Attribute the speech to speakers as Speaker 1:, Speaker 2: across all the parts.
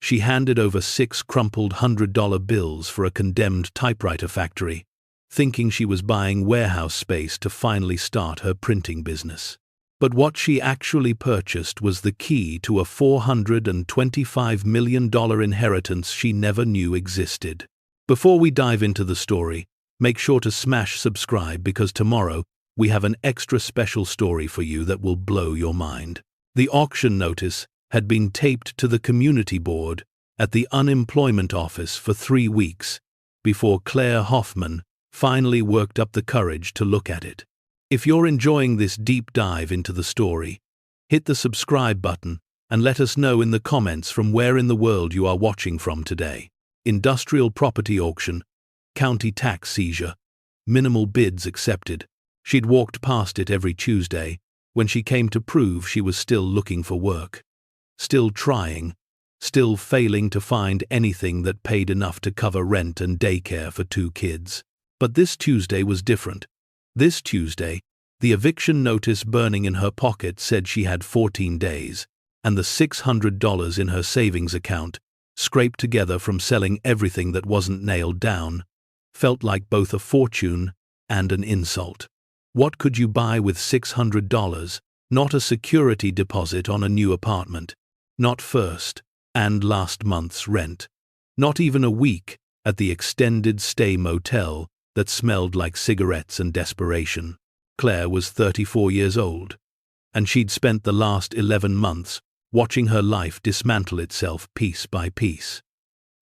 Speaker 1: She handed over 6 crumpled $100 bills for a condemned typewriter factory, thinking she was buying warehouse space to finally start her printing business. But what she actually purchased was the key to a $425 million inheritance she never knew existed. Before we dive into the story, make sure to smash subscribe because tomorrow we have an extra special story for you that will blow your mind. The auction notice had been taped to the community board at the unemployment office for 3 weeks before Claire Hoffman finally worked up the courage to look at it. If you're enjoying this deep dive into the story, hit the subscribe button and let us know in the comments from where in the world you are watching from today. Industrial property auction, county tax seizure, minimal bids accepted. She'd walked past it every Tuesday when she came to prove she was still looking for work. Still trying, still failing to find anything that paid enough to cover rent and daycare for 2 kids. But this Tuesday was different. This Tuesday, the eviction notice burning in her pocket said she had 14 days, and the $600 in her savings account, scraped together from selling everything that wasn't nailed down, felt like both a fortune and an insult. What could you buy with $600? Not a security deposit on a new apartment, not first and last month's rent, not even a week at the extended stay motel that smelled like cigarettes and desperation. Claire was 34 years old, and she'd spent the last 11 months watching her life dismantle itself piece by piece.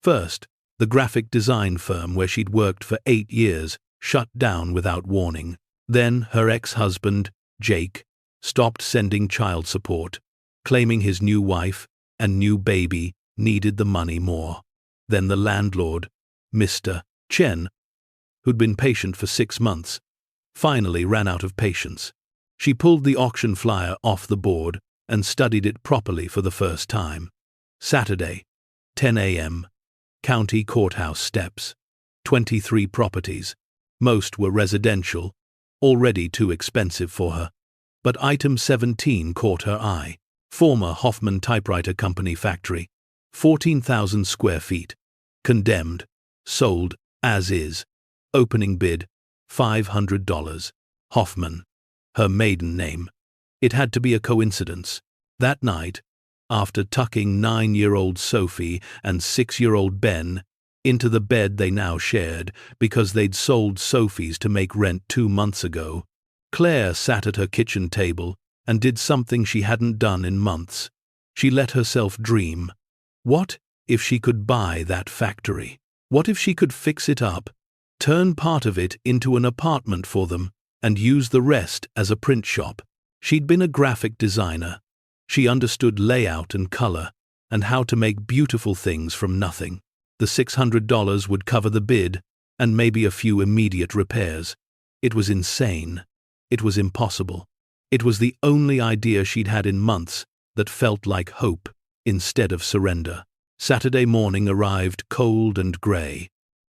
Speaker 1: First, the graphic design firm where she'd worked for 8 years shut down without warning. Then her ex-husband, Jake, stopped sending child support, claiming his new wife and new baby needed the money more. Then the landlord, Mr. Chen, who'd been patient for 6 months, finally ran out of patience. She pulled the auction flyer off the board and studied it properly for the first time. Saturday, 10 a.m., County Courthouse steps. 23 properties. Most were residential, already too expensive for her. But item 17 caught her eye. Former Hoffman Typewriter Company factory. 14,000 square feet. Condemned. Sold, as is. Opening bid, $500. Hoffman. Her maiden name. It had to be a coincidence. That night, after tucking 9-year-old Sophie and 6-year-old Ben into the bed they now shared because they'd sold Sophie's to make rent 2 months ago, Claire sat at her kitchen table and did something she hadn't done in months. She let herself dream. What if she could buy that factory? What if she could fix it up, turn part of it into an apartment for them, and use the rest as a print shop? She'd been a graphic designer. She understood layout and color, and how to make beautiful things from nothing. The $600 would cover the bid, and maybe a few immediate repairs. It was insane. It was impossible. It was the only idea she'd had in months that felt like hope instead of surrender. Saturday morning arrived cold and gray,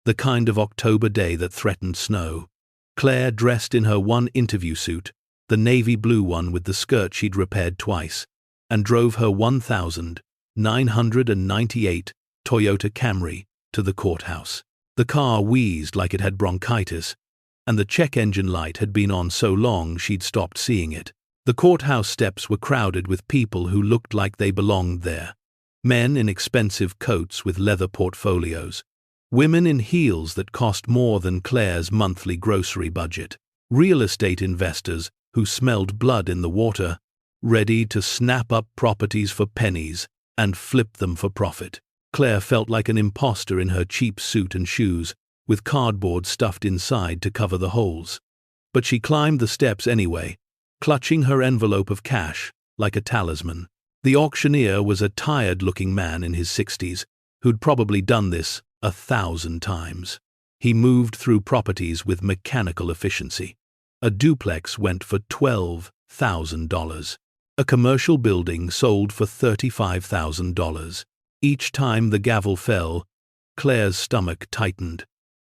Speaker 1: the kind of October day that threatened snow. Claire, dressed in her one interview suit, the navy blue one with the skirt she'd repaired twice, and drove her 1998 Toyota Camry to the courthouse. The car wheezed like it had bronchitis, and the check engine light had been on so long she'd stopped seeing it. The courthouse steps were crowded with people who looked like they belonged there. Men in expensive coats with leather portfolios. Women in heels that cost more than Claire's monthly grocery budget. Real estate investors who smelled blood in the water, ready to snap up properties for pennies and flip them for profit. Claire felt like an imposter in her cheap suit and shoes, with cardboard stuffed inside to cover the holes. But she climbed the steps anyway, clutching her envelope of cash like a talisman. The auctioneer was a tired-looking man in his 60s, who'd probably done this 1,000 times. He moved through properties with mechanical efficiency. A duplex went for $12,000. A commercial building sold for $35,000. Each time the gavel fell, Claire's stomach tightened.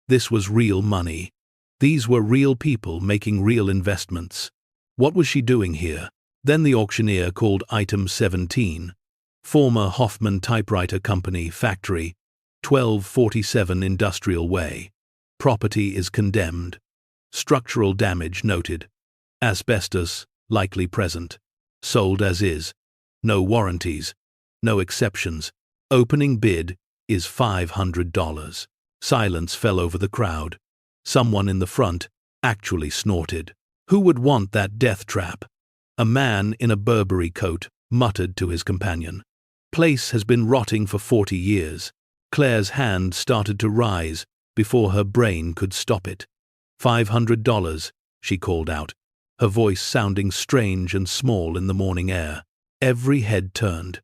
Speaker 1: This was real money. These were real people making real investments. What was she doing here? Then the auctioneer called item 17, Former Hoffman Typewriter Company Factory, 1247 Industrial Way. Property is condemned. Structural damage noted. Asbestos, likely present. Sold as is. No warranties. No exceptions. Opening bid is $500. Silence fell over the crowd. Someone in the front actually snorted. Who would want that death trap? A man in a Burberry coat muttered to his companion. Place has been rotting for 40 years. Claire's hand started to rise before her brain could stop it. $500, she called out, her voice sounding strange and small in the morning air. Every head turned.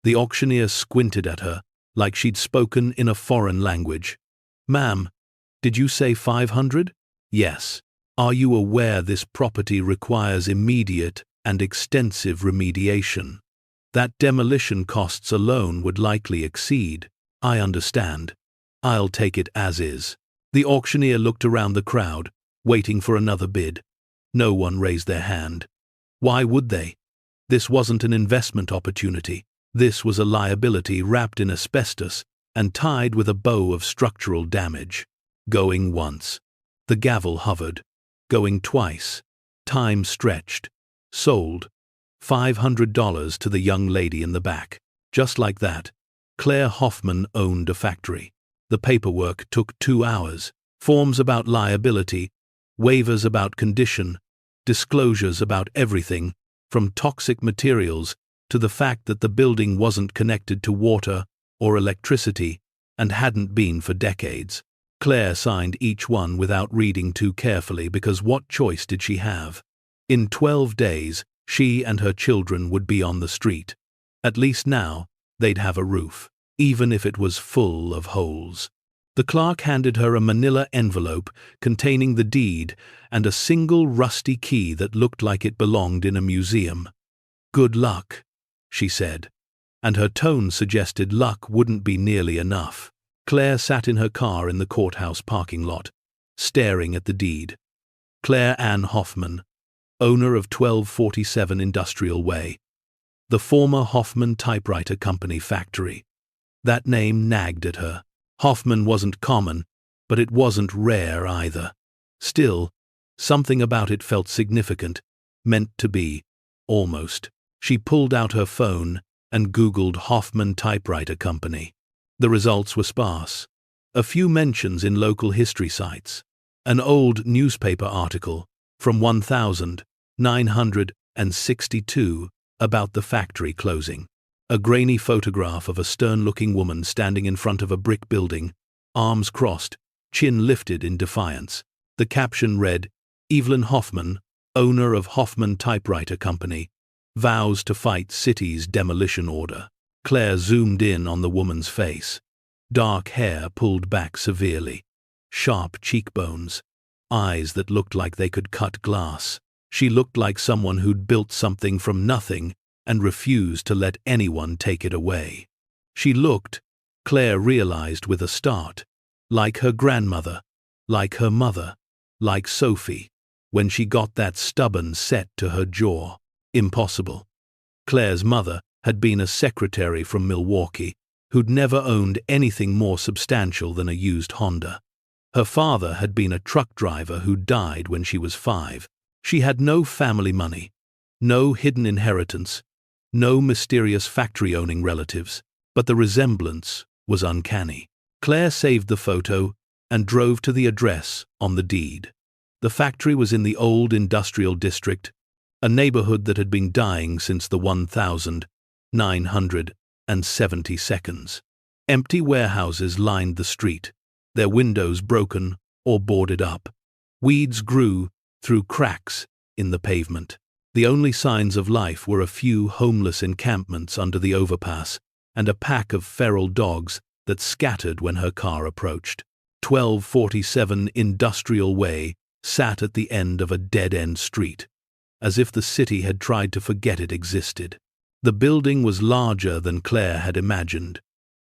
Speaker 1: The auctioneer squinted at her, like she'd spoken in a foreign language. Ma'am, did you say 500? Yes. Are you aware this property requires immediate and extensive remediation? That demolition costs alone would likely exceed. I understand. I'll take it as is. The auctioneer looked around the crowd, waiting for another bid. No one raised their hand. Why would they? This wasn't an investment opportunity. This was a liability wrapped in asbestos and tied with a bow of structural damage. Going once. The gavel hovered. Going twice. Time stretched. Sold. $500 to the young lady in the back. Just like that. Claire Hoffman owned a factory. The paperwork took 2 hours. Forms about liability, waivers about condition, disclosures about everything, from toxic materials to the fact that the building wasn't connected to water or electricity and hadn't been for decades. Claire signed each one without reading too carefully because what choice did she have? In 12 days, she and her children would be on the street. At least now, they'd have a roof, even if it was full of holes. The clerk handed her a manila envelope containing the deed and a single rusty key that looked like it belonged in a museum. Good luck, she said, and her tone suggested luck wouldn't be nearly enough. Claire sat in her car in the courthouse parking lot, staring at the deed. Claire Ann Hoffman, owner of 1247 Industrial Way, the former Hoffman Typewriter Company factory. That name nagged at her. Hoffman wasn't common, but it wasn't rare either. Still, something about it felt significant, meant to be, almost. She pulled out her phone and Googled Hoffman Typewriter Company. The results were sparse. A few mentions in local history sites. An old newspaper article from 1962 about the factory closing. A grainy photograph of a stern-looking woman standing in front of a brick building, arms crossed, chin lifted in defiance. The caption read, Evelyn Hoffman, owner of Hoffman Typewriter Company, vows to fight city's demolition order. Claire zoomed in on the woman's face. Dark hair pulled back severely. Sharp cheekbones. Eyes that looked like they could cut glass. She looked like someone who'd built something from nothing and refused to let anyone take it away. She looked, Claire realized with a start, like her grandmother, like her mother, like Sophie, when she got that stubborn set to her jaw. Impossible. Claire's mother had been a secretary from Milwaukee who'd never owned anything more substantial than a used Honda. Her father had been a truck driver who died when she was 5. She had no family money, no hidden inheritance, no mysterious factory-owning relatives, but the resemblance was uncanny. Claire saved the photo and drove to the address on the deed. The factory was in the old industrial district, a neighborhood that had been dying since the 1972nd. Empty warehouses lined the street, their windows broken or boarded up. Weeds grew through cracks in the pavement. The only signs of life were a few homeless encampments under the overpass and a pack of feral dogs that scattered when her car approached. 1247 Industrial Way sat at the end of a dead-end street, as if the city had tried to forget it existed. The building was larger than Claire had imagined.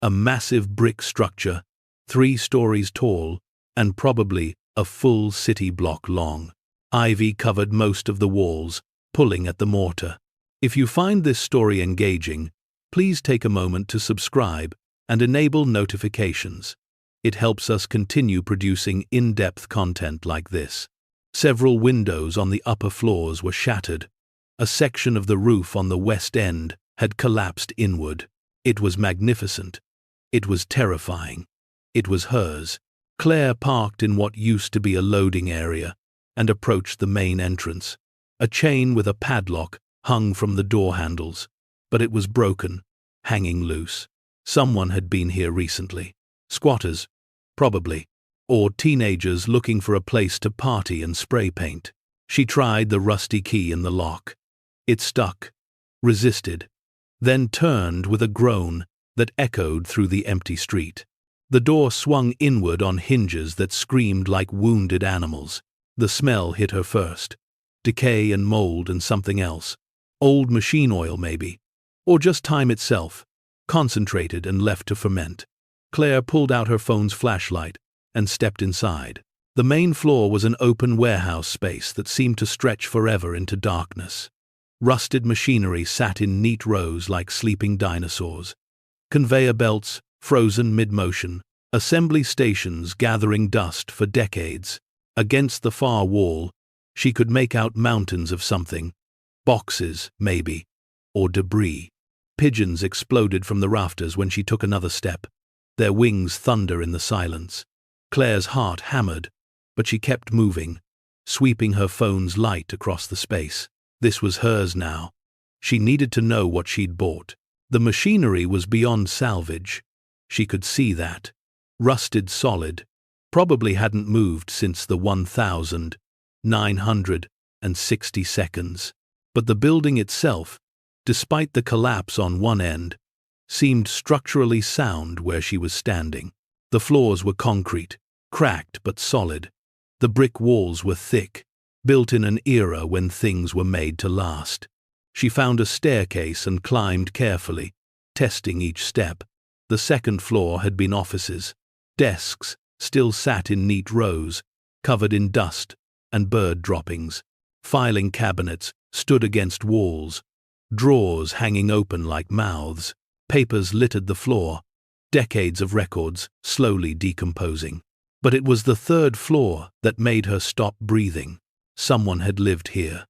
Speaker 1: A massive brick structure, 3 stories tall, and probably a full city block long. Ivy covered most of the walls, pulling at the mortar. If you find this story engaging, Please take a moment to subscribe and enable notifications. It helps us continue producing in-depth content like this. Several windows on the upper floors were shattered. A section of the roof on the west end had collapsed inward. It was magnificent. It was terrifying. It was hers. Claire parked in what used to be a loading area and approached the main entrance. A chain with a padlock hung from the door handles, but it was broken, hanging loose. Someone had been here recently. Squatters, probably, or teenagers looking for a place to party and spray paint. She tried the rusty key in the lock. It stuck, resisted, then turned with a groan that echoed through the empty street. The door swung inward on hinges that screamed like wounded animals. The smell hit her first. Decay and mold and something else. Old machine oil, maybe. Or just time itself, concentrated and left to ferment. Claire pulled out her phone's flashlight and stepped inside. The main floor was an open warehouse space that seemed to stretch forever into darkness. Rusted machinery sat in neat rows like sleeping dinosaurs. Conveyor belts, frozen mid-motion, assembly stations gathering dust for decades. Against the far wall, she could make out mountains of something. Boxes, maybe, or debris. Pigeons exploded from the rafters when she took another step. Their wings thunder in the silence. Claire's heart hammered, but she kept moving, sweeping her phone's light across the space. This was hers now. She needed to know what she'd bought. The machinery was beyond salvage. She could see that. Rusted solid. Probably hadn't moved since the 1,960 seconds. But the building itself, despite the collapse on one end, seemed structurally sound where she was standing. The floors were concrete, cracked but solid. The brick walls were thick, built in an era when things were made to last. She found a staircase and climbed carefully, testing each step. The second floor had been offices. Desks still sat in neat rows, covered in dust and bird droppings. Filing cabinets stood against walls, drawers hanging open like mouths. Papers littered the floor, decades of records slowly decomposing. But it was the third floor that made her stop breathing. Someone had lived here.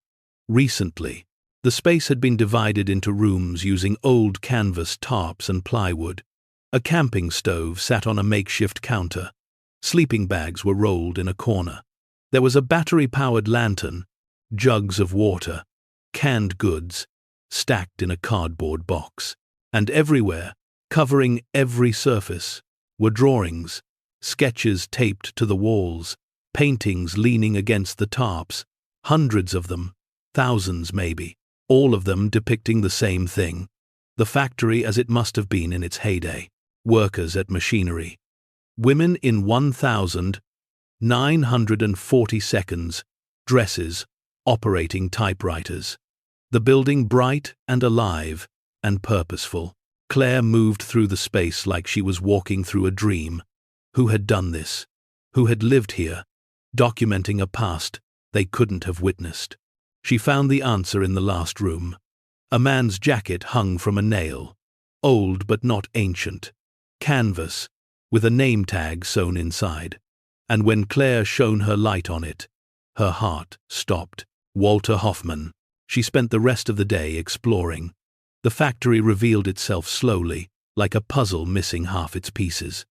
Speaker 1: Recently. The space had been divided into rooms using old canvas tarps and plywood. A camping stove sat on a makeshift counter. Sleeping bags were rolled in a corner. There was a battery-powered lantern, jugs of water, canned goods, stacked in a cardboard box. And everywhere, covering every surface, were drawings, sketches taped to the walls, paintings leaning against the tarps, hundreds of them, thousands maybe, all of them depicting the same thing. The factory as it must have been in its heyday. Workers at machinery. Women in 1,940 seconds, dresses, operating typewriters. The building bright and alive and purposeful. Claire moved through the space like she was walking through a dream. Who had done this? Who had lived here, documenting a past they couldn't have witnessed? She found the answer in the last room. A man's jacket hung from a nail. Old but not ancient. Canvas, with a name tag sewn inside. And when Claire shone her light on it, her heart stopped. Walter Hoffman. She spent the rest of the day exploring. The factory revealed itself slowly, like a puzzle missing half its pieces.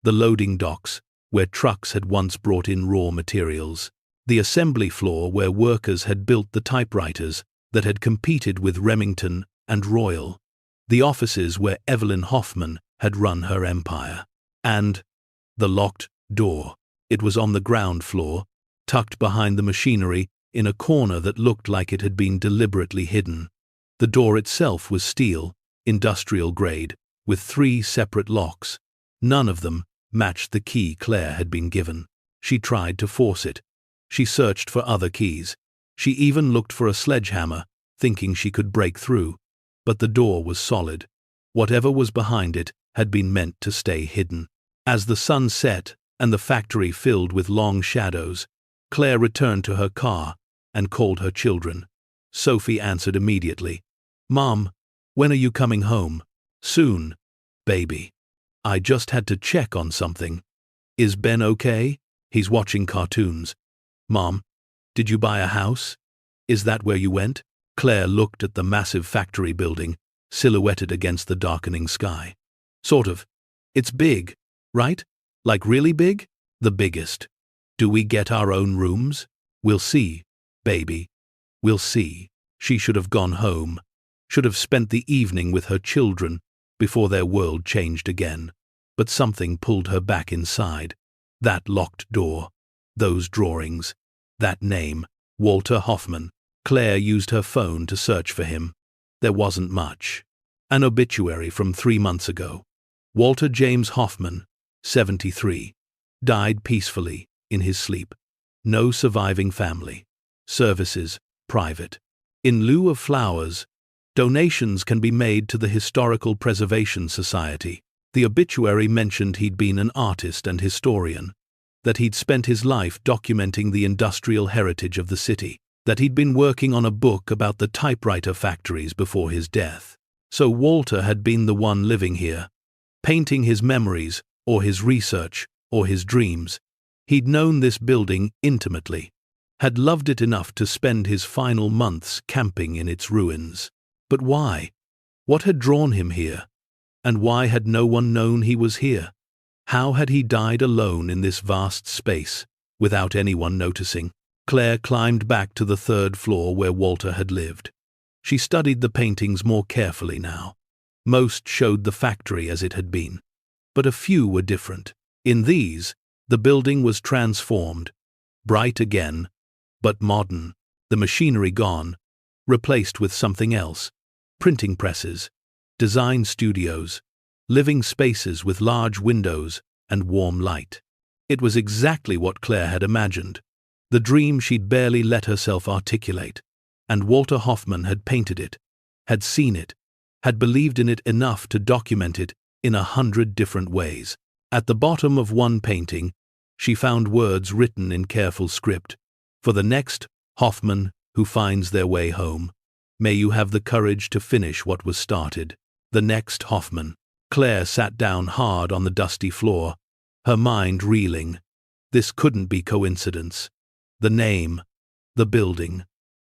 Speaker 1: The loading docks, where trucks had once brought in raw materials. The assembly floor where workers had built the typewriters that had competed with Remington and Royal. The offices where Evelyn Hoffman had run her empire. And the locked door. It was on the ground floor, tucked behind the machinery in a corner that looked like it had been deliberately hidden. The door itself was steel, industrial grade, with 3 separate locks. None of them matched the key Claire had been given. She tried to force it. She searched for other keys. She even looked for a sledgehammer, thinking she could break through. But the door was solid. Whatever was behind it had been meant to stay hidden. As the sun set and the factory filled with long shadows, Claire returned to her car and called her children. Sophie answered immediately. "Mom, when are you coming home?" Soon, baby. I just had to check on something. Is Ben okay? He's watching cartoons. Mom, did you buy a house? Is that where you went? Claire looked at the massive factory building, silhouetted against the darkening sky. Sort of. It's big, right? Like really big? The biggest. Do we get our own rooms? We'll see, baby. We'll see. She should have gone home. Should have spent the evening with her children before their world changed again. But something pulled her back inside. That locked door. Those drawings. That name. Walter Hoffman. Claire used her phone to search for him. There wasn't much. An obituary from 3 months ago. Walter James Hoffman, 73. Died peacefully, in his sleep. No surviving family. Services, private. In lieu of flowers, donations can be made to the Historical Preservation Society. The obituary mentioned he'd been an artist and historian, that he'd spent his life documenting the industrial heritage of the city, that he'd been working on a book about the typewriter factories before his death. So Walter had been the one living here, painting his memories, or his research, or his dreams. He'd known this building intimately, had loved it enough to spend his final months camping in its ruins. But why? What had drawn him here? And why had no one known he was here? How had he died alone in this vast space, without anyone noticing? Claire climbed back to the 3rd floor where Walter had lived. She studied the paintings more carefully now. Most showed the factory as it had been, but a few were different. In these, the building was transformed, bright again, but modern, the machinery gone, replaced with something else. Printing presses, design studios, living spaces with large windows and warm light. It was exactly what Claire had imagined, the dream she'd barely let herself articulate. And Walter Hoffman had painted it, had seen it, had believed in it enough to document it in 100 different ways. At the bottom of one painting, she found words written in careful script. For the next Hoffman who finds their way home, may you have the courage to finish what was started. The next Hoffman. Claire sat down hard on the dusty floor, her mind reeling. This couldn't be coincidence. The name, the building,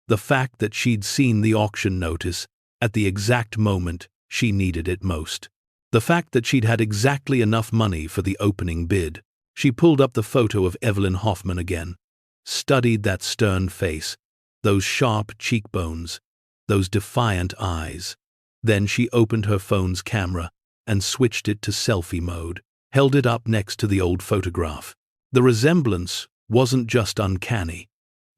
Speaker 1: the fact that she'd seen the auction notice at the exact moment she needed it most. The fact that she'd had exactly enough money for the opening bid. She pulled up the photo of Evelyn Hoffman again, studied that stern face, those sharp cheekbones, those defiant eyes. Then she opened her phone's camera and switched it to selfie mode, held it up next to the old photograph. The resemblance wasn't just uncanny.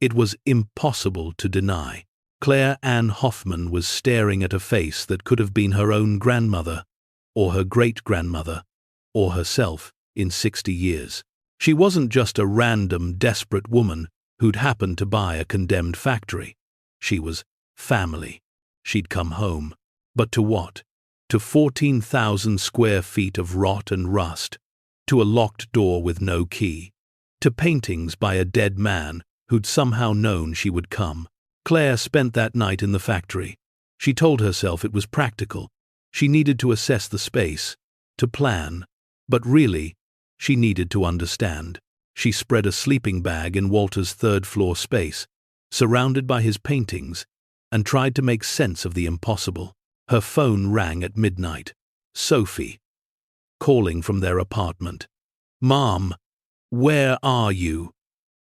Speaker 1: It was impossible to deny. Claire Ann Hoffman was staring at a face that could have been her own grandmother, or her great-grandmother, or herself in 60 years. She wasn't just a random, desperate woman who'd happened to buy a condemned factory. She was family. She'd come home. But to what? To 14,000 square feet of rot and rust. To a locked door with no key. To paintings by a dead man who'd somehow known she would come. Claire spent that night in the factory. She told herself it was practical. She needed to assess the space, to plan, but really, she needed to understand. She spread a sleeping bag in Walter's 3rd floor space, surrounded by his paintings, and tried to make sense of the impossible. Her phone rang at midnight. Sophie, calling from their apartment. "Mom, where are you?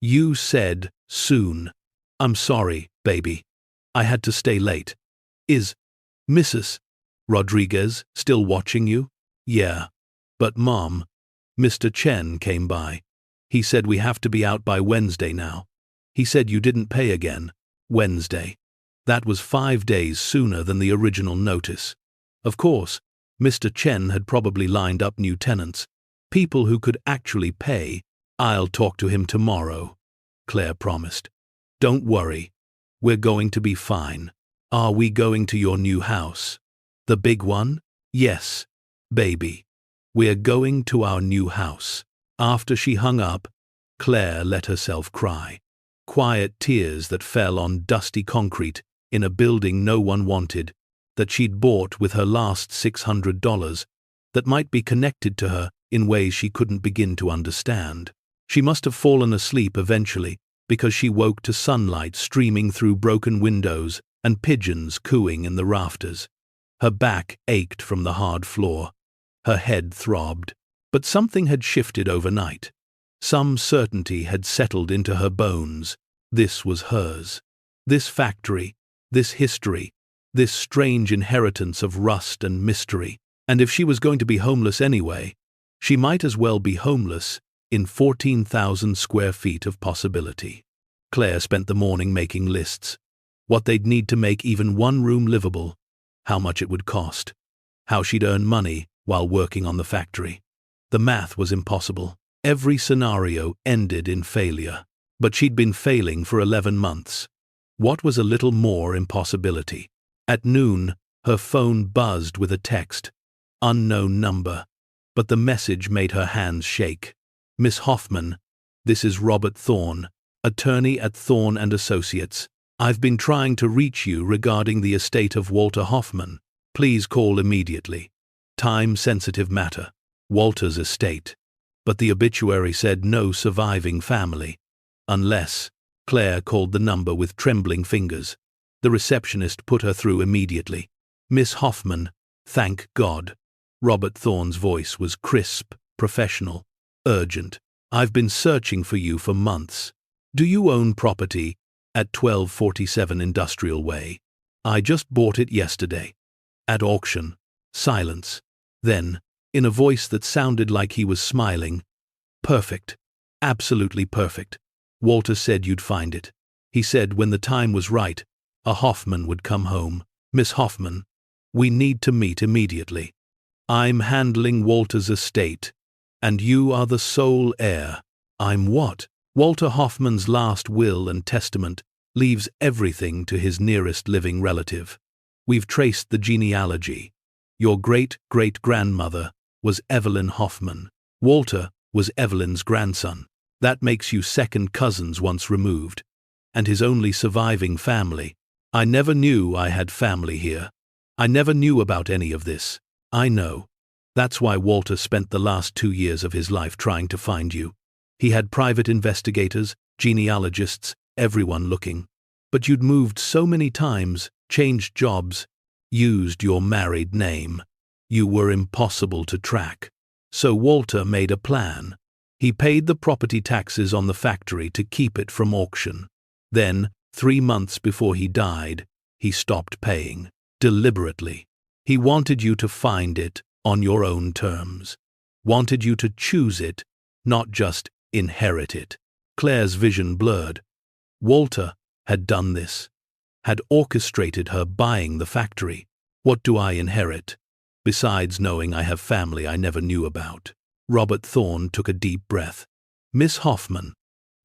Speaker 1: You said soon. I'm sorry, baby. I had to stay late. Is Mrs. Rodriguez still watching you?" "Yeah. But Mom, Mr. Chen came by. He said we have to be out by Wednesday now. He said you didn't pay again." Wednesday. That was 5 days sooner than the original notice. Of course, Mr. Chen had probably lined up new tenants, people who could actually pay. "I'll talk to him tomorrow," Claire promised. "Don't worry. We're going to be fine." "Are we going to your new house? The big one?" "Yes, baby. We're going to our new house." After she hung up, Claire let herself cry. Quiet tears that fell on dusty concrete in a building no one wanted, that she'd bought with her last $600 that might be connected to her in ways she couldn't begin to understand. She must have fallen asleep eventually because she woke to sunlight streaming through broken windows and pigeons cooing in the rafters. Her back ached from the hard floor. Her head throbbed. But something had shifted overnight. Some certainty had settled into her bones. This was hers. This factory, this history, this strange inheritance of rust and mystery. And if she was going to be homeless anyway, she might as well be homeless in 14,000 square feet of possibility. Claire spent the morning making lists. What they'd need to make even one room livable, how much it would cost, how she'd earn money while working on the factory. The math was impossible. Every scenario ended in failure. But she'd been failing for 11 months. What was a little more impossibility? At noon, her phone buzzed with a text. Unknown number. But the message made her hands shake. Miss Hoffman, this is Robert Thorne, attorney at Thorne and Associates. I've been trying to reach you regarding the estate of Walter Hoffman. Please call immediately. Time-sensitive matter. Walter's estate. But the obituary said no surviving family. Unless. Claire called the number with trembling fingers. The receptionist put her through immediately. Miss Hoffman, thank God. Robert Thorne's voice was crisp, professional, urgent. I've been searching for you for months. Do you own property at 1247 Industrial Way? I just bought it yesterday. At auction. Silence. Then, in a voice that sounded like he was smiling, perfect. Absolutely perfect. Walter said you'd find it. He said when the time was right, a Hoffman would come home. Miss Hoffman, we need to meet immediately. I'm handling Walter's estate, and you are the sole heir. I'm what? Walter Hoffman's last will and testament leaves everything to his nearest living relative. We've traced the genealogy. Your great-great-grandmother was Evelyn Hoffman. Walter was Evelyn's grandson. That makes you second cousins once removed. And his only surviving family. I never knew I had family here. I never knew about any of this. I know. That's why Walter spent the last 2 years of his life trying to find you. He had private investigators, genealogists, everyone looking. But you'd moved so many times, changed jobs, used your married name. You were impossible to track. So Walter made a plan. He paid the property taxes on the factory to keep it from auction. Then, 3 months before he died, he stopped paying. Deliberately. He wanted you to find it on your own terms. Wanted you to choose it, not just inherit it. Claire's vision blurred. Walter had done this. Had orchestrated her buying the factory. What do I inherit? Besides knowing I have family I never knew about. Robert Thorne took a deep breath. Miss Hoffman,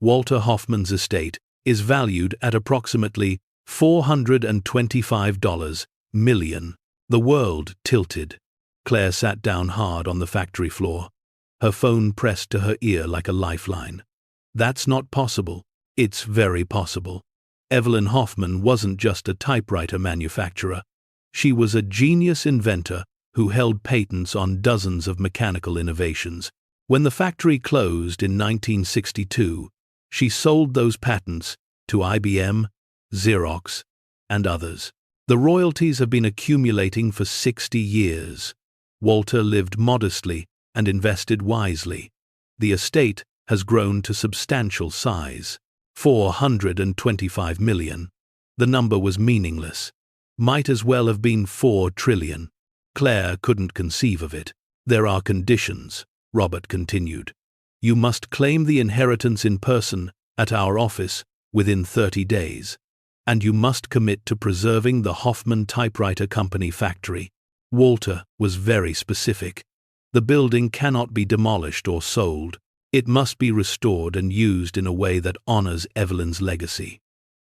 Speaker 1: Walter Hoffman's estate is valued at approximately $425 million. The world tilted. Claire sat down hard on the factory floor. Her phone pressed to her ear like a lifeline. That's not possible. It's very possible. Evelyn Hoffman wasn't just a typewriter manufacturer. She was a genius inventor who held patents on dozens of mechanical innovations. When the factory closed in 1962, she sold those patents to IBM, Xerox, and others. The royalties have been accumulating for 60 years. Walter lived modestly and invested wisely. The estate has grown to substantial size. 425 million. The number was meaningless. Might as well have been 4 trillion. Claire couldn't conceive of it. There are conditions, Robert continued. You must claim the inheritance in person at our office within 30 days. And you must commit to preserving the Hoffman Typewriter Company factory. Walter was very specific. The building cannot be demolished or sold. It must be restored and used in a way that honors Evelyn's legacy.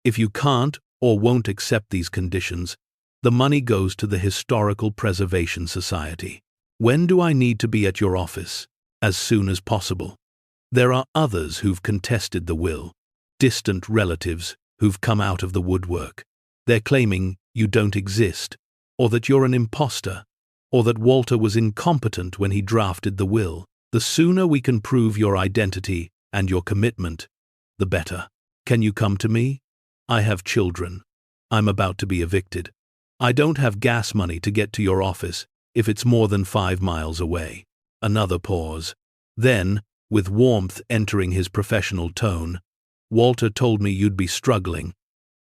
Speaker 1: If you can't or won't accept these conditions, the money goes to the Historical Preservation Society. When do I need to be at your office? As soon as possible. There are others who've contested the will. Distant relatives who've come out of the woodwork. They're claiming you don't exist. or that you're an imposter, or that Walter was incompetent when he drafted the will. The sooner we can prove your identity and your commitment, the better. Can you come to me? I have children. I'm about to be evicted. I don't have gas money to get to your office if it's more than 5 miles away. Another pause. Then, with warmth entering his professional tone, Walter told me you'd be struggling.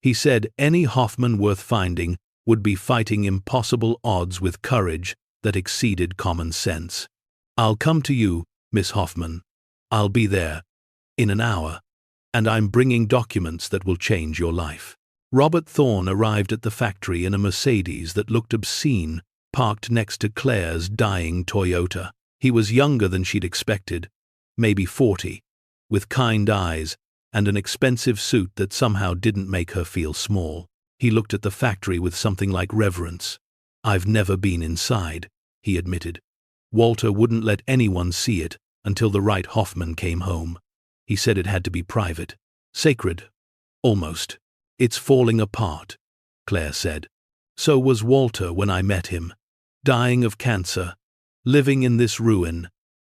Speaker 1: He said any Hoffman worth finding would be fighting impossible odds with courage that exceeded common sense. I'll come to you, Miss Hoffman. I'll be there in an hour, and I'm bringing documents that will change your life. Robert Thorne arrived at the factory in a Mercedes that looked obscene, parked next to Claire's dying Toyota. He was younger than she'd expected, maybe 40, with kind eyes and an expensive suit that somehow didn't make her feel small. He looked at the factory with something like reverence. I've never been inside, he admitted. Walter wouldn't let anyone see it until the right Hoffman came home. He said it had to be private. Sacred. Almost. It's falling apart, Claire said. So was Walter when I met him. Dying of cancer. Living in this ruin.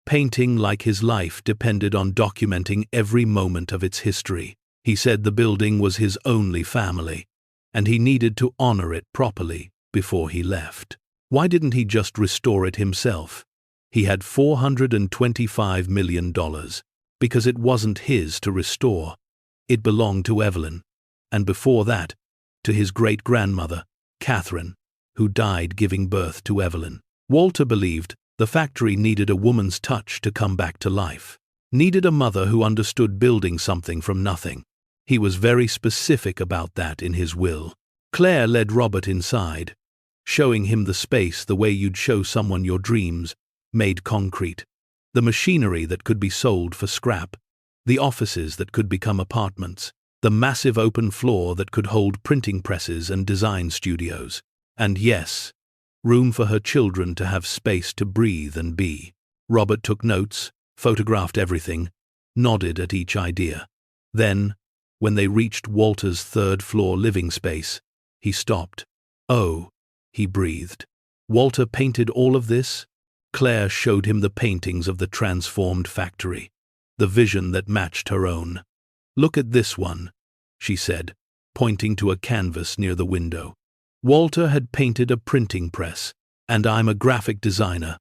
Speaker 1: Painting like his life depended on documenting every moment of its history. He said the building was his only family, and he needed to honor it properly before he left. Why didn't he just restore it himself? He had $425 million, because it wasn't his to restore. It belonged to Evelyn, and before that, to his great-grandmother, Catherine, who died giving birth to Evelyn. Walter believed the factory needed a woman's touch to come back to life. Needed a mother who understood building something from nothing. He was very specific about that in his will. Claire led Robert inside, showing him the space the way you'd show someone your dreams, made concrete. The machinery that could be sold for scrap. The offices that could become apartments. The massive open floor that could hold printing presses and design studios. And yes, room for her children to have space to breathe and be. Robert took notes, photographed everything, nodded at each idea. Then, when they reached Walter's third-floor living space, he stopped. Oh, he breathed. Walter painted all of this? Claire showed him the paintings of the transformed factory, the vision that matched her own. Look at this one, she said, pointing to a canvas near the window. Walter had painted a printing press, and I'm a graphic designer.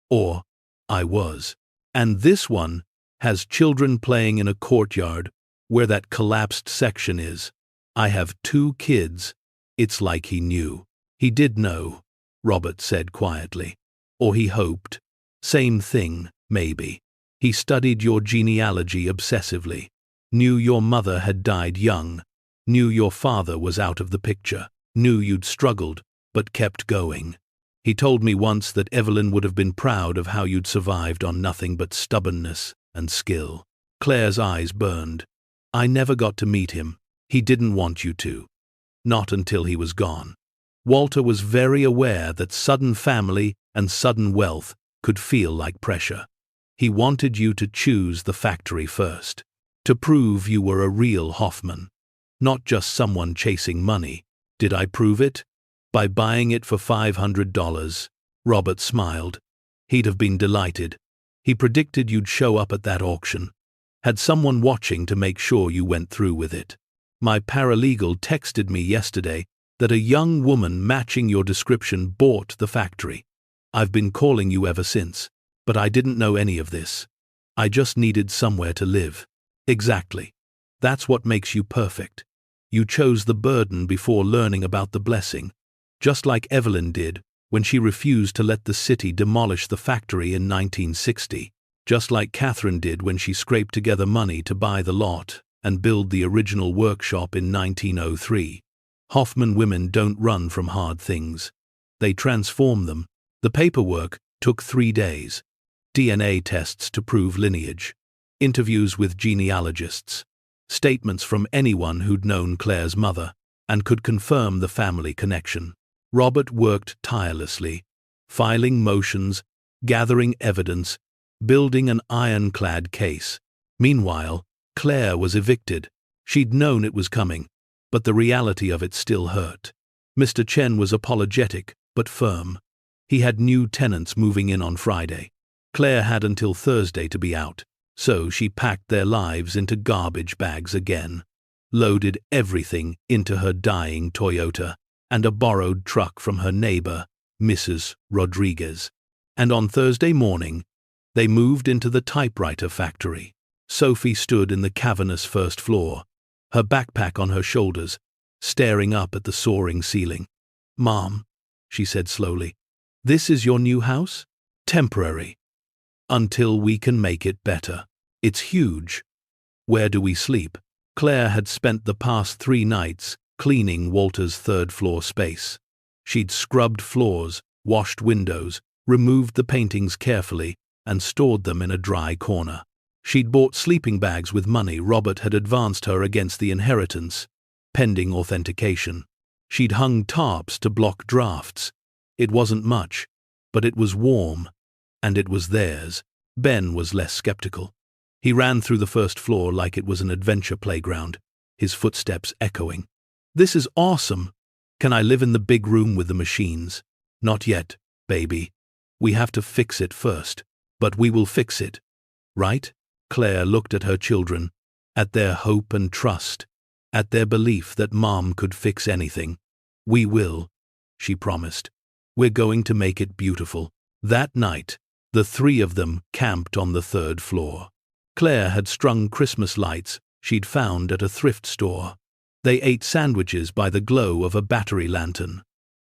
Speaker 1: Or, I was. And this one has children playing in a courtyard where that collapsed section is. I have 2 kids. It's like he knew. He did know, Robert said quietly. Or he hoped. Same thing, maybe. He studied your genealogy obsessively. Knew your mother had died young. Knew your father was out of the picture. Knew you'd struggled, but kept going. He told me once that Evelyn would have been proud of how you'd survived on nothing but stubbornness and skill. Claire's eyes burned. I never got to meet him. He didn't want you to. Not until he was gone. Walter was very aware that sudden family and sudden wealth could feel like pressure. He wanted you to choose the factory first, to prove you were a real Hoffman, not just someone chasing money. Did I prove it? By buying it for $500. Robert smiled. He'd have been delighted. He predicted you'd show up at that auction. Had someone watching to make sure you went through with it. My paralegal texted me yesterday that a young woman matching your description bought the factory. I've been calling you ever since, but I didn't know any of this. I just needed somewhere to live. Exactly. That's what makes you perfect. You chose the burden before learning about the blessing, just like Evelyn did when she refused to let the city demolish the factory in 1960, just like Catherine did when she scraped together money to buy the lot and build the original workshop in 1903. Hoffman women don't run from hard things. They transform them. The paperwork took 3 days. DNA tests to prove lineage. Interviews with genealogists. Statements from anyone who'd known Claire's mother and could confirm the family connection. Robert worked tirelessly, filing motions, gathering evidence, building an ironclad case. Meanwhile, Claire was evicted. She'd known it was coming, but the reality of it still hurt. Mr. Chen was apologetic, but firm. He had new tenants moving in on Friday. Claire had until Thursday to be out, so she packed their lives into garbage bags again, loaded everything into her dying Toyota and a borrowed truck from her neighbor, Mrs. Rodriguez. And on Thursday morning, they moved into the typewriter factory. Sophie stood in the cavernous first floor, her backpack on her shoulders, staring up at the soaring ceiling. "Mom," she said slowly, "this is your new house? Temporary. Until we can make it better. It's huge. Where do we sleep?" Claire had spent the past 3 nights cleaning Walter's third-floor space. She'd scrubbed floors, washed windows, removed the paintings carefully, and stored them in a dry corner. She'd bought sleeping bags with money Robert had advanced her against the inheritance, pending authentication. She'd hung tarps to block drafts. It wasn't much, but it was warm, and it was theirs. Ben was less skeptical. He ran through the first floor like it was an adventure playground, his footsteps echoing. "This is awesome! Can I live in the big room with the machines?" "Not yet, baby. We have to fix it first. But we will fix it. Right?" Claire looked at her children, at their hope and trust, at their belief that Mom could fix anything. "We will," she promised. "We're going to make it beautiful." That night, the 3 of them camped on the 3rd floor. Claire had strung Christmas lights she'd found at a thrift store. They ate sandwiches by the glow of a battery lantern.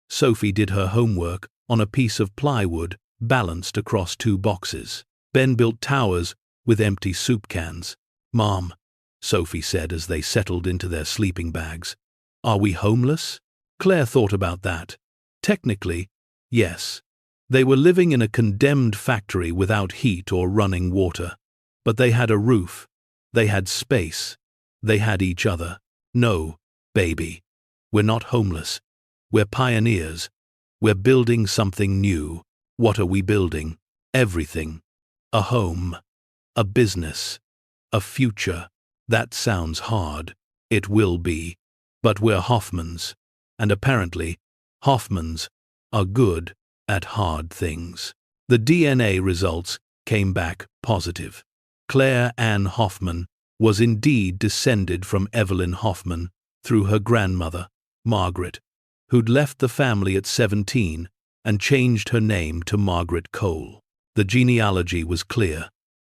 Speaker 1: Sophie did her homework on a piece of plywood balanced across 2 boxes. Ben built towers with empty soup cans. "Mom," Sophie said as they settled into their sleeping bags, "are we homeless?" Claire thought about that. Technically, yes. They were living in a condemned factory without heat or running water. But they had a roof. They had space. They had each other. "No, baby. We're not homeless. We're pioneers. We're building something new." "What are we building?" "Everything. A home. A business. A future." "That sounds hard." "It will be. But we're Hoffmans. And apparently, Hoffmans are good at hard things." The DNA results came back positive. Claire Ann Hoffman was indeed descended from Evelyn Hoffman through her grandmother, Margaret, who'd left the family at 17 and changed her name to Margaret Cole. The genealogy was clear,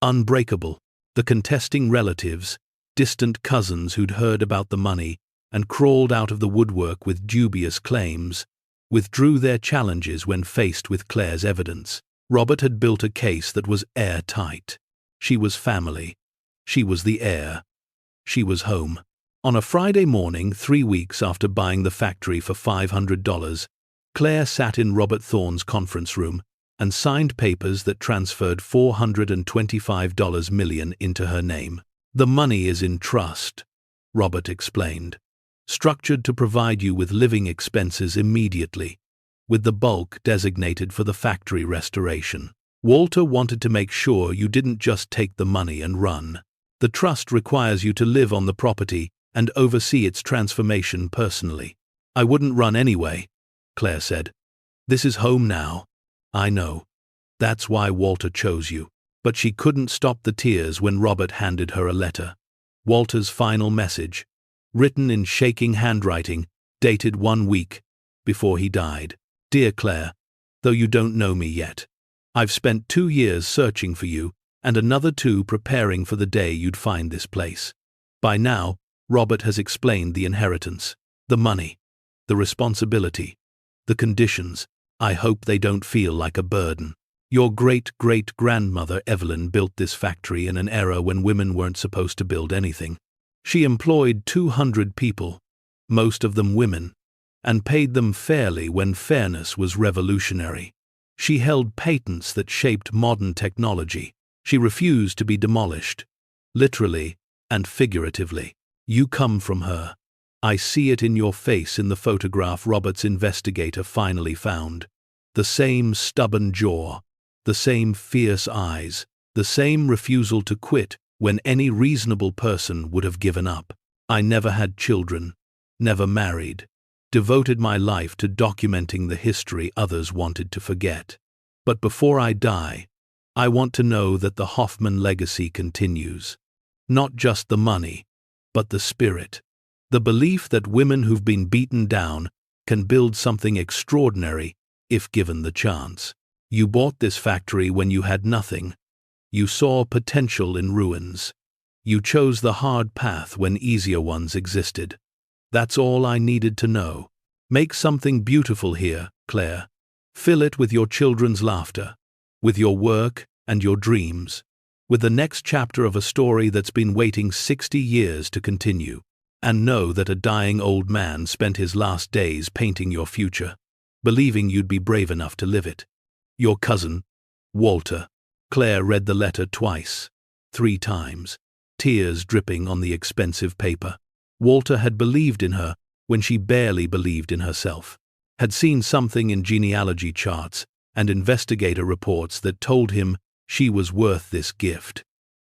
Speaker 1: unbreakable. The contesting relatives, distant cousins who'd heard about the money and crawled out of the woodwork with dubious claims, withdrew their challenges when faced with Claire's evidence. Robert had built a case that was airtight. She was family. She was the heir. She was home. On a Friday morning, 3 weeks after buying the factory for $500, Claire sat in Robert Thorne's conference room and signed papers that transferred $425 million into her name. "The money is in trust," Robert explained, "structured to provide you with living expenses immediately, with the bulk designated for the factory restoration. Walter wanted to make sure you didn't just take the money and run. The trust requires you to live on the property and oversee its transformation personally." "I wouldn't run anyway," Claire said. "This is home now. I know. That's why Walter chose you." But she couldn't stop the tears when Robert handed her a letter. Walter's final message, written in shaking handwriting, dated 1 week before he died. "Dear Claire, though you don't know me yet, I've spent 2 years searching for you and another 2 preparing for the day you'd find this place. By now, Robert has explained the inheritance, the money, the responsibility, the conditions. I hope they don't feel like a burden. Your great-great-grandmother Evelyn built this factory in an era when women weren't supposed to build anything. She employed 200 people, most of them women, and paid them fairly when fairness was revolutionary. She held patents that shaped modern technology. She refused to be demolished, literally and figuratively. You come from her. I see it in your face in the photograph Robert's investigator finally found. The same stubborn jaw, the same fierce eyes, the same refusal to quit when any reasonable person would have given up. I never had children, never married. devoted my life to documenting the history others wanted to forget. But before I die, I want to know that the Hoffman legacy continues. Not just the money, but the spirit. The belief that women who've been beaten down can build something extraordinary if given the chance. You bought this factory when you had nothing. You saw potential in ruins. You chose the hard path when easier ones existed. That's all I needed to know. Make something beautiful here, Claire. Fill it with your children's laughter, with your work and your dreams, with the next chapter of a story that's been waiting 60 years to continue. And know that a dying old man spent his last days painting your future, believing you'd be brave enough to live it. Your cousin, Walter. Claire read the letter twice, 3 times, tears dripping on the expensive paper. Walter had believed in her when she barely believed in herself, had seen something in genealogy charts and investigator reports that told him she was worth this gift,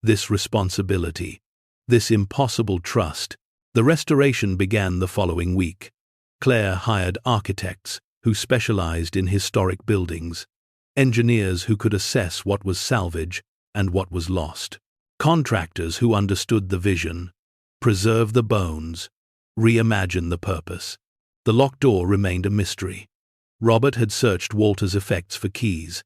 Speaker 1: this responsibility, this impossible trust. The restoration began the following week. Claire hired architects who specialized in historic buildings, engineers who could assess what was salvage and what was lost, contractors who understood the vision, preserve the bones, reimagine the purpose. The locked door remained a mystery. Robert had searched Walter's effects for keys.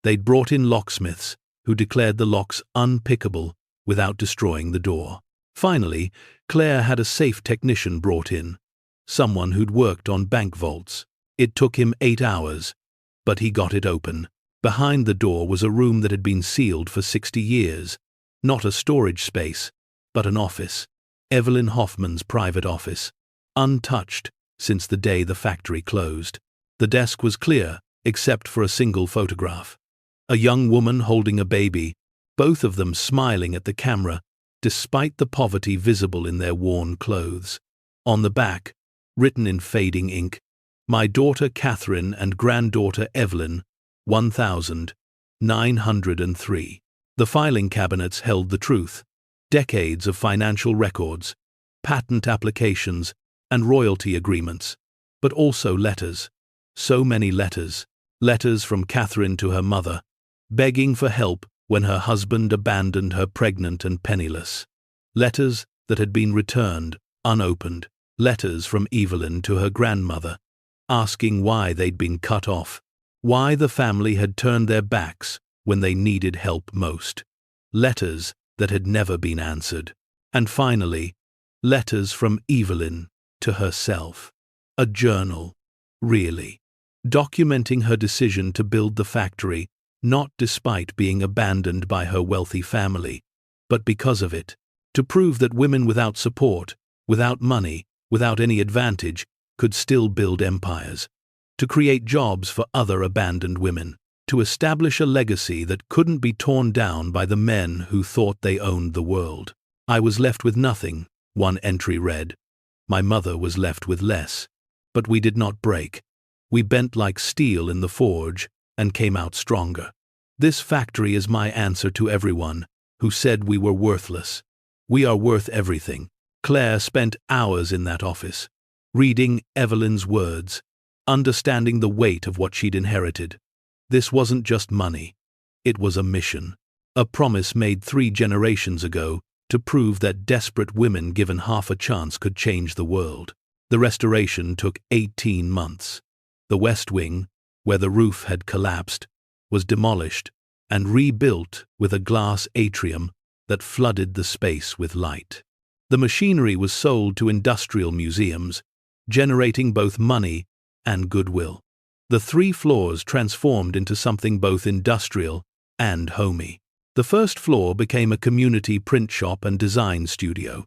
Speaker 1: They'd brought in locksmiths who declared the locks unpickable without destroying the door. Finally, Claire had a safe technician brought in, someone who'd worked on bank vaults. It took him 8 hours, but he got it open. Behind the door was a room that had been sealed for 60 years. Not a storage space, but an office. Evelyn Hoffman's private office, untouched since the day the factory closed. The desk was clear, except for a single photograph. A young woman holding a baby, both of them smiling at the camera, despite the poverty visible in their worn clothes. On the back, written in fading ink, "My daughter Catherine and granddaughter Evelyn, 1903. The filing cabinets held the truth. Decades of financial records, patent applications, and royalty agreements. But also letters. So many letters. Letters from Catherine to her mother, begging for help when her husband abandoned her pregnant and penniless. Letters that had been returned, unopened. Letters from Evelyn to her grandmother, asking why they'd been cut off, why the family had turned their backs when they needed help most. Letters that had never been answered. And finally, letters from Evelyn to herself. A journal, really, documenting her decision to build the factory, not despite being abandoned by her wealthy family, but because of it, to prove that women without support, without money, without any advantage, could still build empires, to create jobs for other abandoned women, to establish a legacy that couldn't be torn down by the men who thought they owned the world. I was left with nothing, one entry read. My mother was left with less. But we did not break. We bent like steel in the forge and came out stronger. This factory is my answer to everyone who said we were worthless. We are worth everything. Claire spent hours in that office, reading Evelyn's words, understanding the weight of what she'd inherited. This wasn't just money. It was a mission. A promise made 3 generations ago to prove that desperate women given half a chance could change the world. The restoration took 18 months. The West Wing, where the roof had collapsed, was demolished and rebuilt with a glass atrium that flooded the space with light. The machinery was sold to industrial museums, generating both money and goodwill. The 3 floors transformed into something both industrial and homey. The first floor became a community print shop and design studio.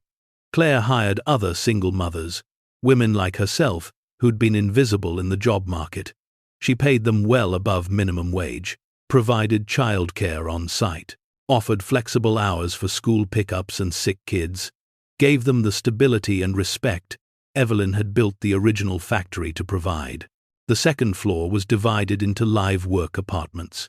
Speaker 1: Claire hired other single mothers, women like herself who'd been invisible in the job market. She paid them well above minimum wage, provided childcare on site, offered flexible hours for school pickups and sick kids, gave them the stability and respect Evelyn had built the original factory to provide. The second floor was divided into live work apartments.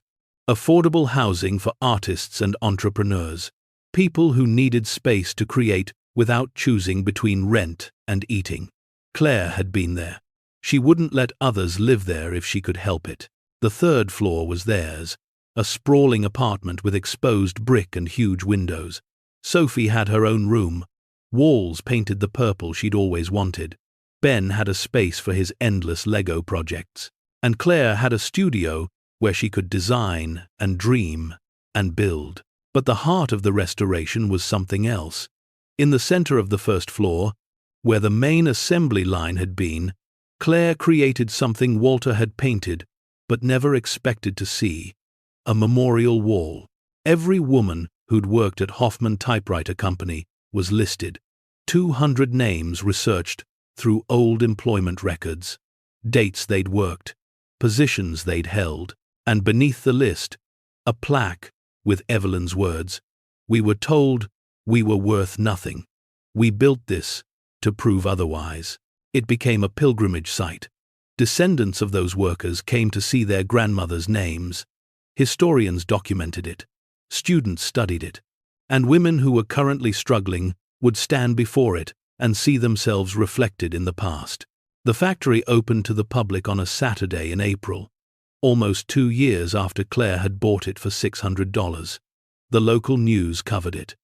Speaker 1: Affordable housing for artists and entrepreneurs, people who needed space to create without choosing between rent and eating. Claire had been there. She wouldn't let others live there if she could help it. The third floor was theirs, a sprawling apartment with exposed brick and huge windows. Sophie had her own room, walls painted the purple she'd always wanted. Ben had a space for his endless Lego projects. And Claire had a studio where she could design and dream and build. But the heart of the restoration was something else. In the center of the first floor, where the main assembly line had been, Claire created something Walter had painted but never expected to see: a memorial wall. Every woman who'd worked at Hoffman Typewriter Company was listed. 200 names researched through old employment records, dates they'd worked, positions they'd held, and beneath the list, a plaque with Evelyn's words: "We were told we were worth nothing. We built this to prove otherwise." It became a pilgrimage site. Descendants of those workers came to see their grandmothers' names. Historians documented it. Students studied it. And women who were currently struggling would stand before it and see themselves reflected in the past. The factory opened to the public on a Saturday in April, almost 2 years after Claire had bought it for $600. The local news covered it.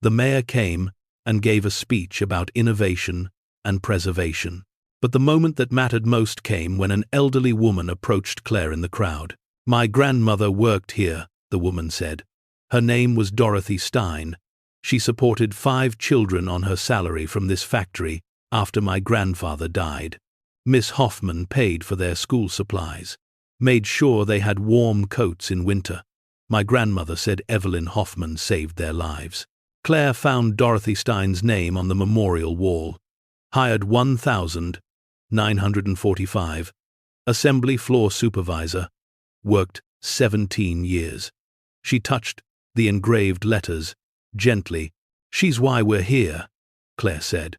Speaker 1: The mayor came and gave a speech about innovation and preservation. But the moment that mattered most came when an elderly woman approached Claire in the crowd. "My grandmother worked here," the woman said. "Her name was Dorothy Stein. She supported 5 children on her salary from this factory after my grandfather died. Miss Hoffman paid for their school supplies, made sure they had warm coats in winter. My grandmother said Evelyn Hoffman saved their lives." Claire found Dorothy Stein's name on the memorial wall. Hired 1,945. Assembly floor supervisor. Worked 17 years. She touched the engraved letters gently. "She's why we're here," Claire said.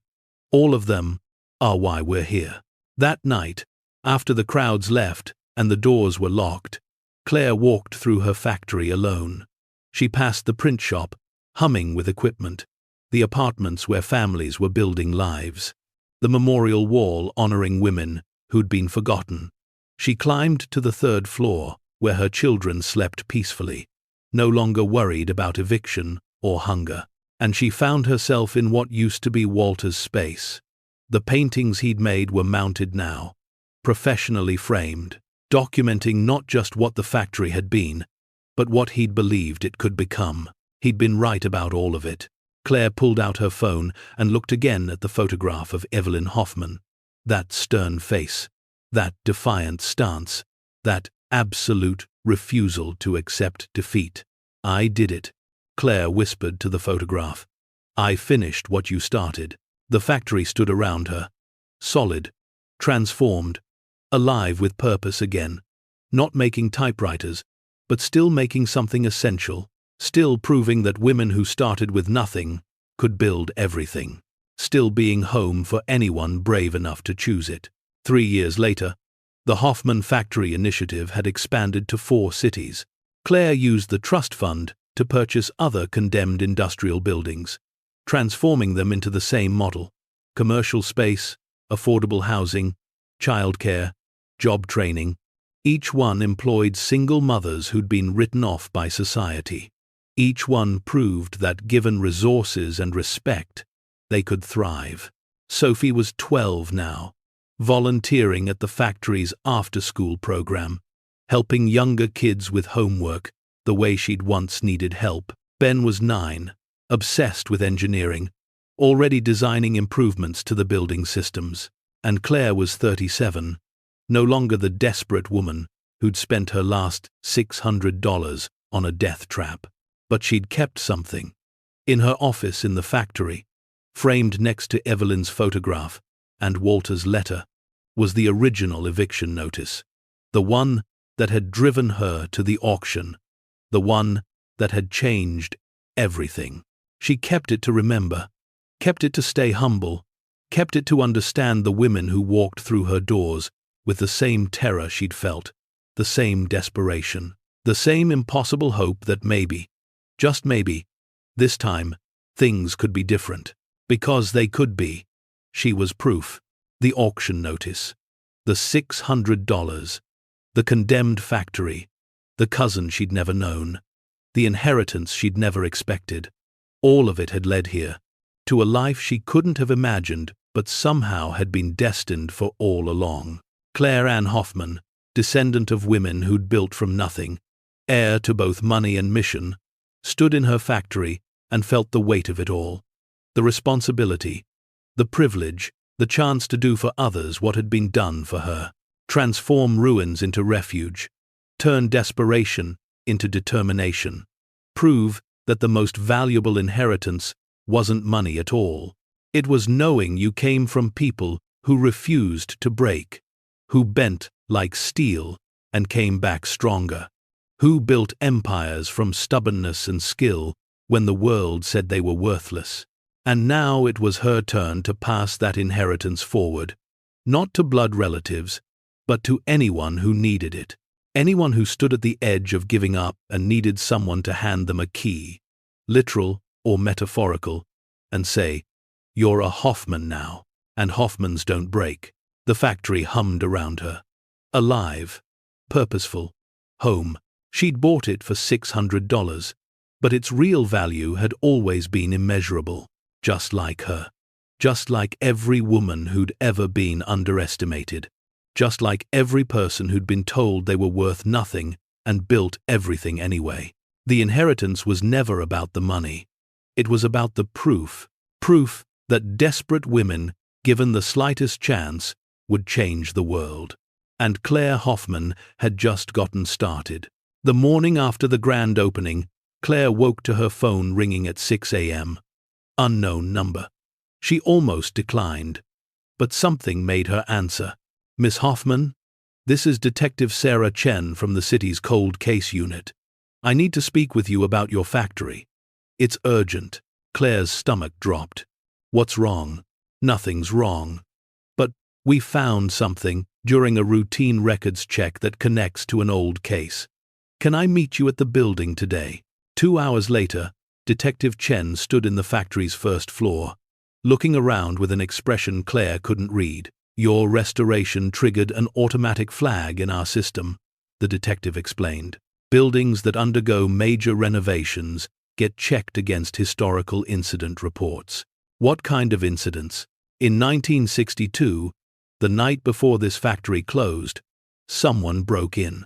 Speaker 1: "All of them are why we're here." That night, after the crowds left and the doors were locked, Claire walked through her factory alone. She passed the print shop, humming with equipment, the apartments where families were building lives, the memorial wall honoring women who'd been forgotten. She climbed to the 3rd floor, where her children slept peacefully, no longer worried about eviction or hunger. And she found herself in what used to be Walter's space. The paintings he'd made were mounted now, professionally framed, documenting not just what the factory had been, but what he'd believed it could become. He'd been right about all of it. Claire pulled out her phone and looked again at the photograph of Evelyn Hoffman. That stern face, that defiant stance, that absolute refusal to accept defeat. "I did it," Claire whispered to the photograph. "I finished what you started." The factory stood around her, solid, transformed, alive with purpose again, not making typewriters, but still making something essential, still proving that women who started with nothing could build everything, still being home for anyone brave enough to choose it. 3 years later, the Hoffman Factory initiative had expanded to 4 cities. Claire used the trust fund to purchase other condemned industrial buildings, transforming them into the same model: commercial space, affordable housing, childcare, job training. Each one employed single mothers who'd been written off by society. Each one proved that given resources and respect, they could thrive. Sophie was 12 now, volunteering at the factory's after-school program, helping younger kids with homework the way she'd once needed help. Ben was 9, obsessed with engineering, already designing improvements to the building systems. And Claire was 37, no longer the desperate woman who'd spent her last $600 on a death trap. But she'd kept something. In her office in the factory, framed next to Evelyn's photograph and Walter's letter, was the original eviction notice, the one that had driven her to the auction, the one that had changed everything. She kept it to remember, kept it to stay humble, kept it to understand the women who walked through her doors with the same terror she'd felt, the same desperation, the same impossible hope that maybe, just maybe, this time, things could be different. Because they could be. She was proof. The auction notice. The $600. The condemned factory. The cousin she'd never known. The inheritance she'd never expected. All of it had led here, to a life she couldn't have imagined but somehow had been destined for all along. Claire Hoffman, descendant of women who'd built from nothing, heir to both money and mission, stood in her factory and felt the weight of it all. The responsibility, the privilege, the chance to do for others what had been done for her. Transform ruins into refuge. Turn desperation into determination. Prove that the most valuable inheritance wasn't money at all. It was knowing you came from people who refused to break, who bent like steel and came back stronger, who built empires from stubbornness and skill when the world said they were worthless. And now it was her turn to pass that inheritance forward, not to blood relatives, but to anyone who needed it, anyone who stood at the edge of giving up and needed someone to hand them a key, literal or metaphorical, and say, "You're a Hoffman now, and Hoffmans don't break." The factory hummed around her. Alive, purposeful, home. She'd bought it for $600, but its real value had always been immeasurable, just like her, just like every woman who'd ever been underestimated, just like every person who'd been told they were worth nothing and built everything anyway. The inheritance was never about the money. It was about the proof that desperate women, given the slightest chance, would change the world. And Claire Hoffman had just gotten started. The morning after the grand opening, Claire woke to her phone ringing at 6 a.m. Unknown number. She almost declined, but something made her answer. "Miss Hoffman, this is Detective Sarah Chen from the city's cold case unit. I need to speak with you about your factory. It's urgent." Claire's stomach dropped. "What's wrong?" "Nothing's wrong. But we found something during a routine records check that connects to an old case. Can I meet you at the building today?" 2 hours later, Detective Chen stood in the factory's first floor, looking around with an expression Claire couldn't read. "Your restoration triggered an automatic flag in our system," the detective explained. "Buildings that undergo major renovations get checked against historical incident reports." "What kind of incidents?" "In 1962, the night before this factory closed, someone broke in.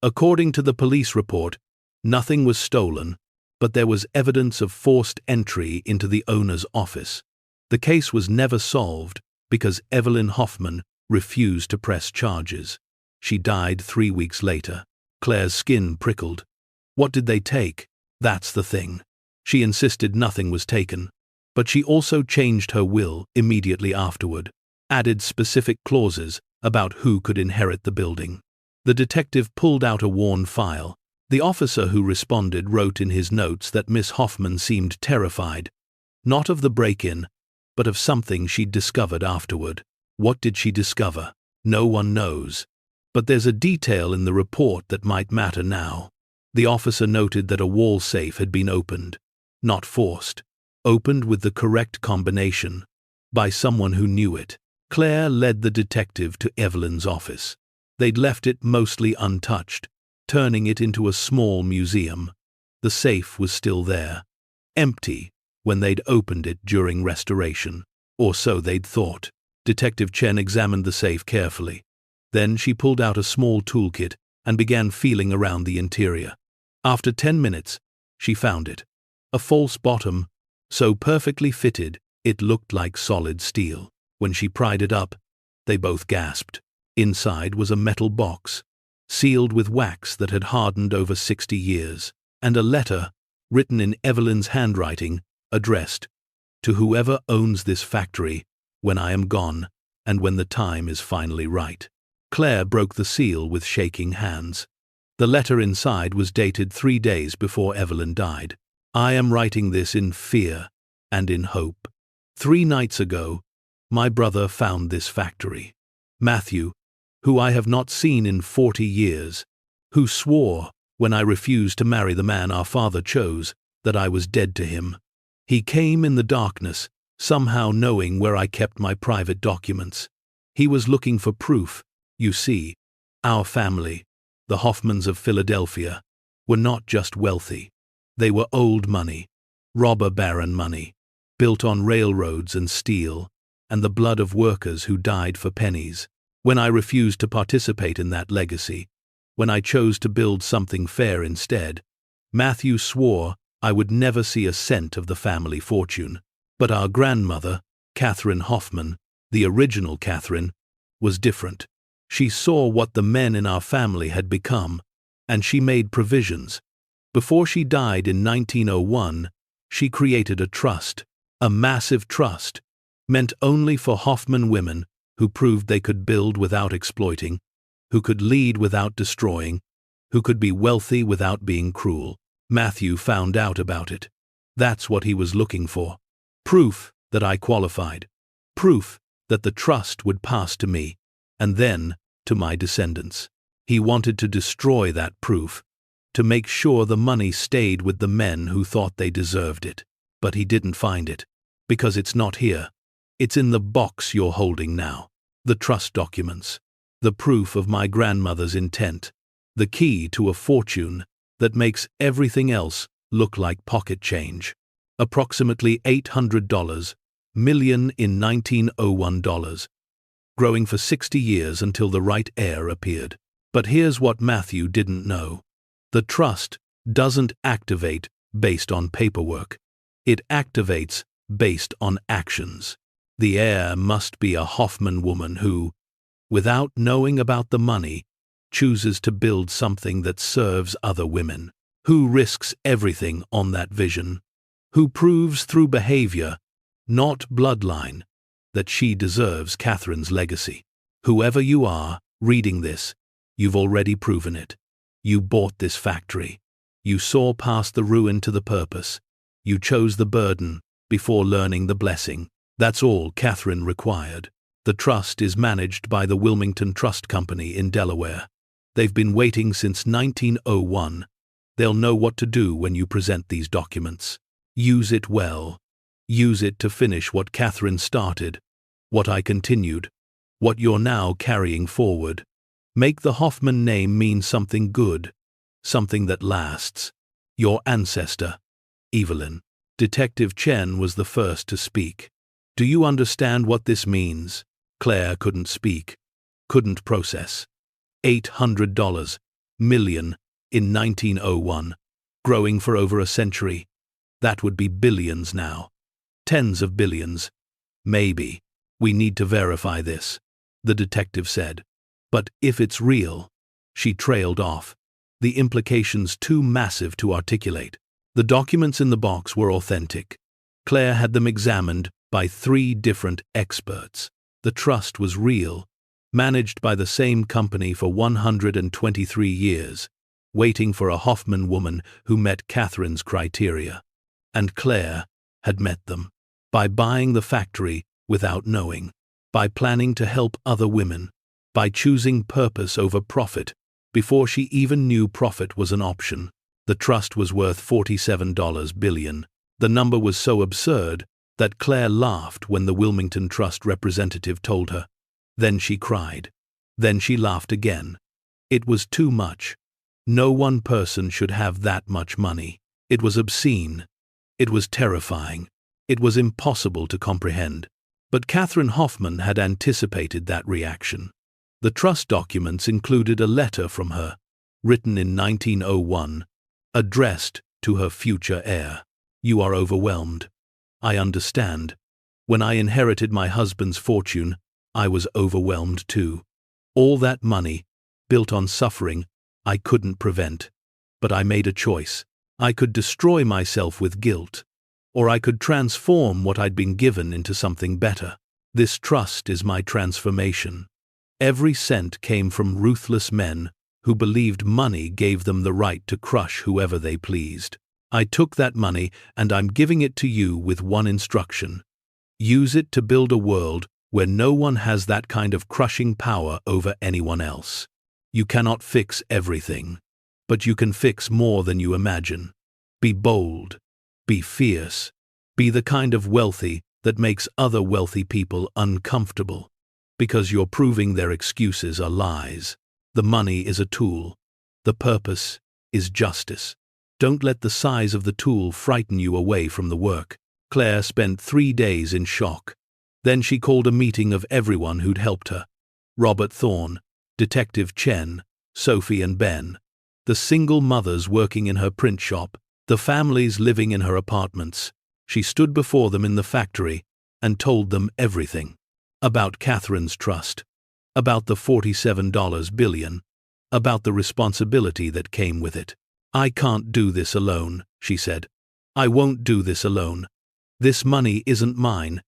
Speaker 1: According to the police report, nothing was stolen, but there was evidence of forced entry into the owner's office. The case was never solved because Evelyn Hoffman refused to press charges. She died 3 weeks later." Claire's skin prickled. "What did they take?" "That's the thing. She insisted nothing was taken, but she also changed her will immediately afterward, added specific clauses about who could inherit the building." The detective pulled out a worn file. The officer who responded wrote in his notes that Miss Hoffman seemed terrified, not of the break-in, but of something she'd discovered afterward. What did she discover? No one knows. But there's a detail in the report that might matter now. The officer noted that a wall safe had been opened, not forced, opened with the correct combination, by someone who knew it. Claire led the detective to Evelyn's office. They'd left it mostly untouched, turning it into a small museum. The safe was still there, empty when they'd opened it during restoration, or so they'd thought. Detective Chen examined the safe carefully. Then she pulled out a small toolkit and began feeling around the interior. After 10 minutes, she found it. A false bottom, so perfectly fitted it looked like solid steel. When she pried it up, they both gasped. Inside was a metal box, sealed with wax that had hardened over 60 years, and a letter, written in Evelyn's handwriting, addressed, "To whoever owns this factory, when I am gone, and when the time is finally right." Claire broke the seal with shaking hands. The letter inside was dated 3 days before Evelyn died. "I am writing this in fear and in hope. 3 nights ago, my brother found this factory. Matthew, who I have not seen in 40 years, who swore, when I refused to marry the man our father chose, that I was dead to him. He came in the darkness, somehow knowing where I kept my private documents. He was looking for proof You see, our family, the Hoffmans of Philadelphia, were not just wealthy. They were old money, robber baron money, built on railroads and steel, and the blood of workers who died for pennies. When I refused to participate in that legacy, when I chose to build something fair instead, Matthew swore I would never see a cent of the family fortune. But our grandmother, Catherine Hoffman, the original Catherine, was different. She saw what the men in our family had become, and she made provisions. Before she died in 1901, she created a trust, a massive trust, meant only for Hoffman women who proved they could build without exploiting, who could lead without destroying, who could be wealthy without being cruel. Matthew found out about it. That's what he was looking for. Proof that I qualified. Proof that the trust would pass to me, and then to my descendants. He wanted to destroy that proof, to make sure the money stayed with the men who thought they deserved it. But he didn't find it, because it's not here. It's in the box you're holding now. The trust documents. The proof of my grandmother's intent. The key to a fortune that makes everything else look like pocket change. Approximately $800 million in 1901 dollars, growing for 60 years until the right heir appeared. But here's what Matthew didn't know. The trust doesn't activate based on paperwork. It activates based on actions. The heir must be a Hoffman woman who, without knowing about the money, chooses to build something that serves other women, who risks everything on that vision, who proves through behavior, not bloodline, that she deserves Catherine's legacy. Whoever you are reading this, you've already proven it. You bought this factory. You saw past the ruin to the purpose. You chose the burden before learning the blessing. That's all Catherine required. The trust is managed by the Wilmington Trust Company in Delaware. They've been waiting since 1901. They'll know what to do when you present these documents. Use it well. Use it to finish what Catherine started, what I continued, what you're now carrying forward. Make the Hoffman name mean something good, something that lasts. Your ancestor, Evelyn. Detective Chen was the first to speak. Do you understand what this means? Claire couldn't speak, couldn't process. $800 million in 1901, growing for over a century. That would be billions now. Tens of billions. Maybe. We need to verify this, the detective said. But if it's real, she trailed off. The implications too massive to articulate. The documents in the box were authentic. Claire had them examined by 3 different experts. The trust was real, managed by the same company for 123 years, waiting for a Hoffman woman who met Catherine's criteria. And Claire had met them. By buying the factory without knowing, by planning to help other women, by choosing purpose over profit before she even knew profit was an option. The trust was worth $47 billion. The number was so absurd that Claire laughed when the Wilmington Trust representative told her. Then she cried. Then she laughed again. It was too much. No one person should have that much money. It was obscene. It was terrifying. It was impossible to comprehend. But Catherine Hoffman had anticipated that reaction. The trust documents included a letter from her, written in 1901, addressed to her future heir. You are overwhelmed. I understand. When I inherited my husband's fortune, I was overwhelmed too. All that money, built on suffering, I couldn't prevent. But I made a choice. I could destroy myself with guilt, or I could transform what I'd been given into something better. This trust is my transformation. Every cent came from ruthless men who believed money gave them the right to crush whoever they pleased. I took that money and I'm giving it to you with one instruction. Use it to build a world where no one has that kind of crushing power over anyone else. You cannot fix everything, but you can fix more than you imagine. Be bold. Be fierce. Be the kind of wealthy that makes other wealthy people uncomfortable. Because you're proving their excuses are lies. The money is a tool. The purpose is justice. Don't let the size of the tool frighten you away from the work. Claire spent 3 days in shock. Then she called a meeting of everyone who'd helped her. Robert Thorne, Detective Chen, Sophie and Ben, the single mothers working in her print shop, the families living in her apartments. She stood before them in the factory and told them everything. About Catherine's trust, about the $47 billion, about the responsibility that came with it. I can't do this alone, she said. I won't do this alone. This money isn't mine.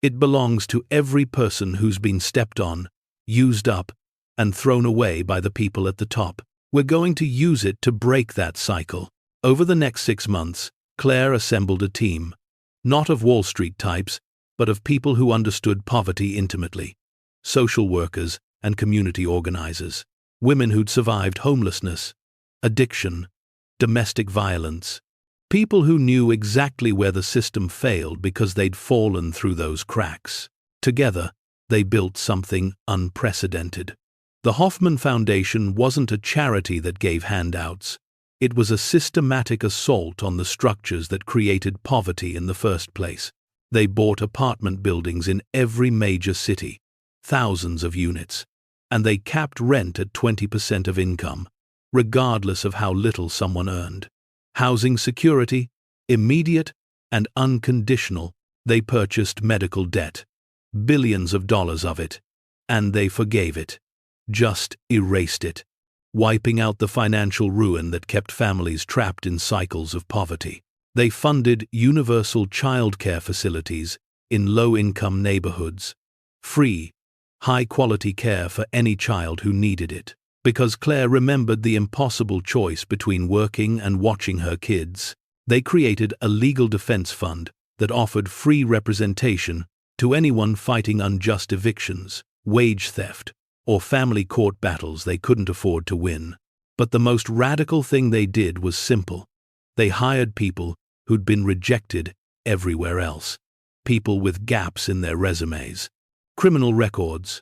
Speaker 1: It belongs to every person who's been stepped on, used up, and thrown away by the people at the top. We're going to use it to break that cycle. Over the next 6 months, Claire assembled a team, not of Wall Street types, but of people who understood poverty intimately. Social workers and community organizers, women who'd survived homelessness, addiction, domestic violence, people who knew exactly where the system failed because they'd fallen through those cracks. Together, they built something unprecedented. The Hoffman Foundation wasn't a charity that gave handouts. It was a systematic assault on the structures that created poverty in the first place. They bought apartment buildings in every major city, thousands of units, and they capped rent at 20% of income, regardless of how little someone earned. Housing security, immediate and unconditional. They purchased medical debt, billions of dollars of it, and they forgave it, just erased it, wiping out the financial ruin that kept families trapped in cycles of poverty. They funded universal childcare facilities in low-income neighborhoods, free, high-quality care for any child who needed it. Because Claire remembered the impossible choice between working and watching her kids, they created a legal defense fund that offered free representation to anyone fighting unjust evictions, wage theft, or family court battles they couldn't afford to win. But the most radical thing they did was simple. They hired people who'd been rejected everywhere else, people with gaps in their resumes, criminal records,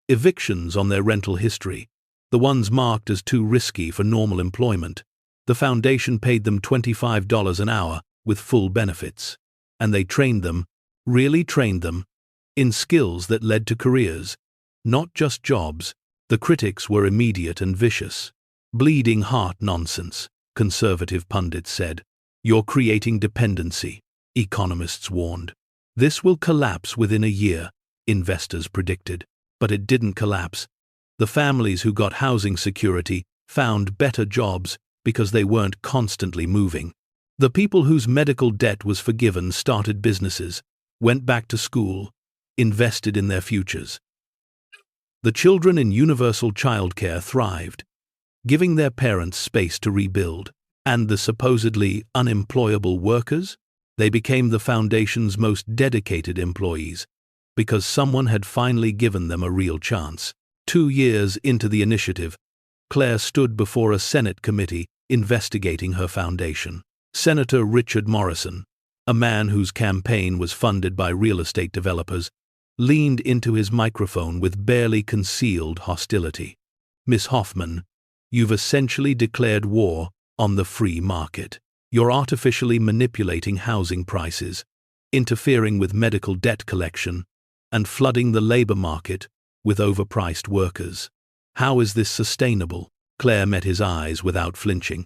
Speaker 1: evictions on their rental history, the ones marked as too risky for normal employment. The foundation paid them $25 an hour with full benefits, and they trained them, really trained them, in skills that led to careers, not just jobs. The critics were immediate and vicious. Bleeding heart nonsense, conservative pundits said. You're creating dependency, economists warned. This will collapse within a year, investors predicted. But it didn't collapse. The families who got housing security found better jobs because they weren't constantly moving. The people whose medical debt was forgiven started businesses, went back to school, invested in their futures. The children in universal childcare thrived, giving their parents space to rebuild. And the supposedly unemployable workers? They became the foundation's most dedicated employees, because someone had finally given them a real chance. 2 years into the initiative, Claire stood before a Senate committee investigating her foundation. Senator Richard Morrison, a man whose campaign was funded by real estate developers, leaned into his microphone with barely concealed hostility. Miss Hoffman, you've essentially declared war on the free market. You're artificially manipulating housing prices, interfering with medical debt collection, and flooding the labor market with overpriced workers. How is this sustainable? Claire met his eyes without flinching.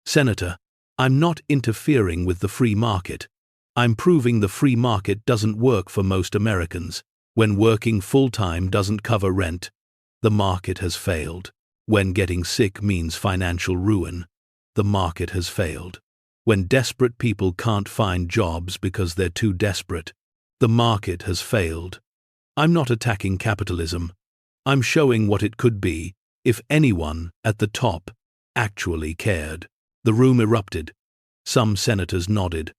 Speaker 1: Senator, I'm not interfering with the free market. I'm proving the free market doesn't work for most Americans. When working full-time doesn't cover rent, the market has failed. When getting sick means financial ruin, the market has failed. When desperate people can't find jobs because they're too desperate, the market has failed. I'm not attacking capitalism. I'm showing what it could be if anyone at the top actually cared. The room erupted. Some senators nodded.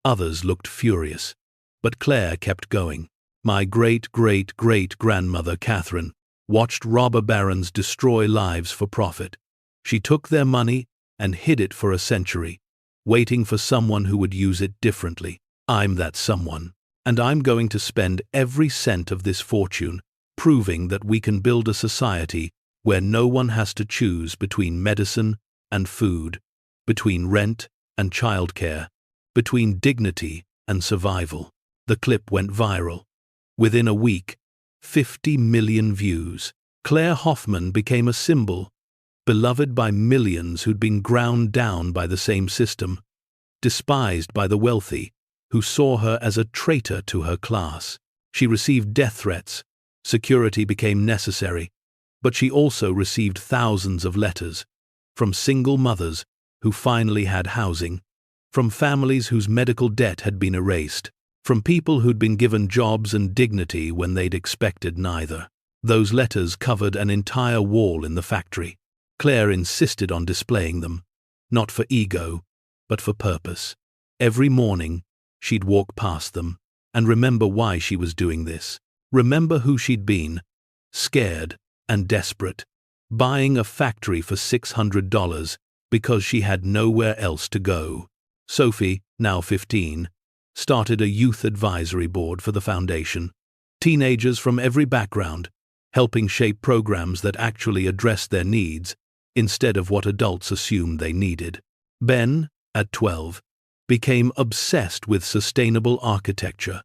Speaker 1: Others looked furious. But Claire kept going. My great-great-great-grandmother Catherine watched robber barons destroy lives for profit. She took their money and hid it for a century, waiting for someone who would use it differently. I'm that someone, and I'm going to spend every cent of this fortune proving that we can build a society where no one has to choose between medicine and food, between rent and childcare, between dignity and survival. The clip went viral. Within a week, 50 million views. Claire Hoffman became a symbol, beloved by millions who'd been ground down by the same system, despised by the wealthy, who saw her as a traitor to her class. She received death threats. Security became necessary, but she also received thousands of letters from single mothers who finally had housing, from families whose medical debt had been erased, from people who'd been given jobs and dignity when they'd expected neither. Those letters covered an entire wall in the factory. Claire insisted on displaying them, not for ego, but for purpose. Every morning, she'd walk past them and remember why she was doing this. Remember who she'd been, scared and desperate, buying a factory for $600 because she had nowhere else to go. Sophie, now 15, started a youth advisory board for the foundation. Teenagers from every background, helping shape programs that actually addressed their needs instead of what adults assumed they needed. Ben, at 12, became obsessed with sustainable architecture,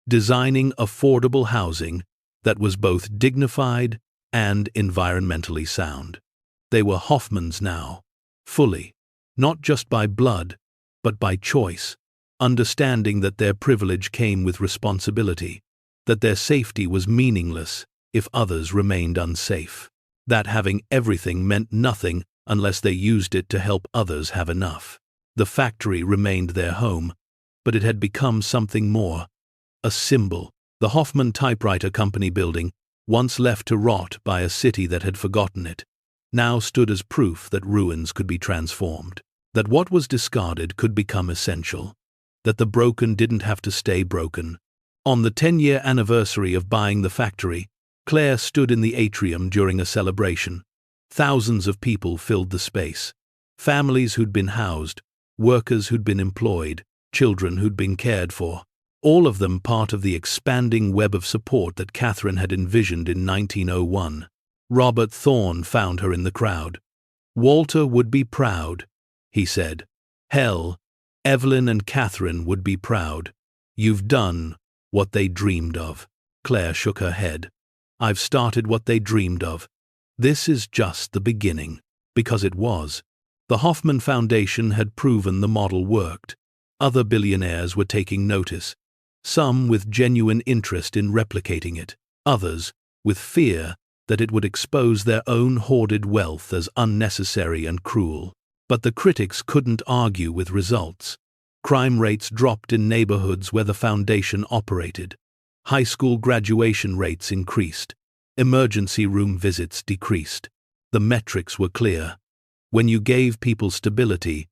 Speaker 1: designing affordable housing that was both dignified and environmentally sound. They were Hoffmans now, fully, not just by blood, but by choice, understanding that their privilege came with responsibility, that their safety was meaningless if others remained unsafe, that having everything meant nothing unless they used it to help others have enough. The factory remained their home, but it had become something more, a symbol. The Hoffman Typewriter Company building, once left to rot by a city that had forgotten it, now stood as proof that ruins could be transformed, that what was discarded could become essential, that the broken didn't have to stay broken. On the 10-year anniversary of buying the factory, Claire stood in the atrium during a celebration. Thousands of people filled the space. Families who'd been housed, workers who'd been employed, children who'd been cared for. All of them part of the expanding web of support that Catherine had envisioned in 1901. Robert Thorne found her in the crowd. "Walter would be proud," he said. "Hell, Evelyn and Catherine would be proud. You've done what they dreamed of." Claire shook her head. "I've started what they dreamed of. This is just the beginning." Because it was. The Hoffman Foundation had proven the model worked. Other billionaires were taking notice, some with genuine interest in replicating it, others with fear that it would expose their own hoarded wealth as unnecessary and cruel. But the critics couldn't argue with results. Crime rates dropped in neighborhoods where the foundation operated. High school graduation rates increased. Emergency room visits decreased. The metrics were clear. When you gave people stability,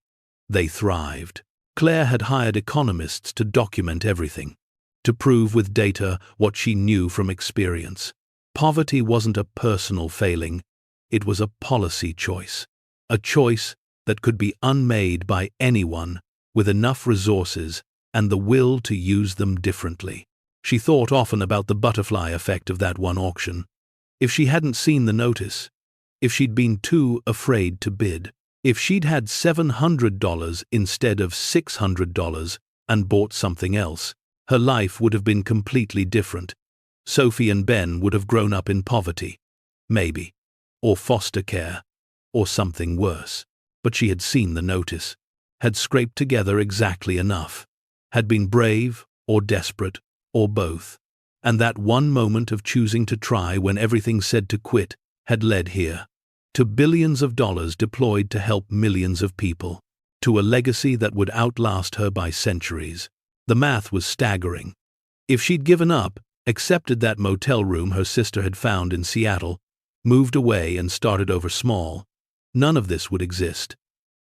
Speaker 1: they thrived. Claire had hired economists to document everything, to prove with data what she knew from experience. Poverty wasn't a personal failing, it was a policy choice. A choice that could be unmade by anyone with enough resources and the will to use them differently. She thought often about the butterfly effect of that one auction. If she hadn't seen the notice, if she'd been too afraid to bid, if she'd had $700 instead of $600 and bought something else, her life would have been completely different. Sophie and Ben would have grown up in poverty, maybe, or foster care, or something worse. But she had seen the notice, had scraped together exactly enough, had been brave or desperate or both, and that one moment of choosing to try when everything said to quit had led here, to billions of dollars deployed to help millions of people, to a legacy that would outlast her by centuries. The math was staggering. If she'd given up, accepted that motel room her sister had found in Seattle, moved away and started over small, none of this would exist.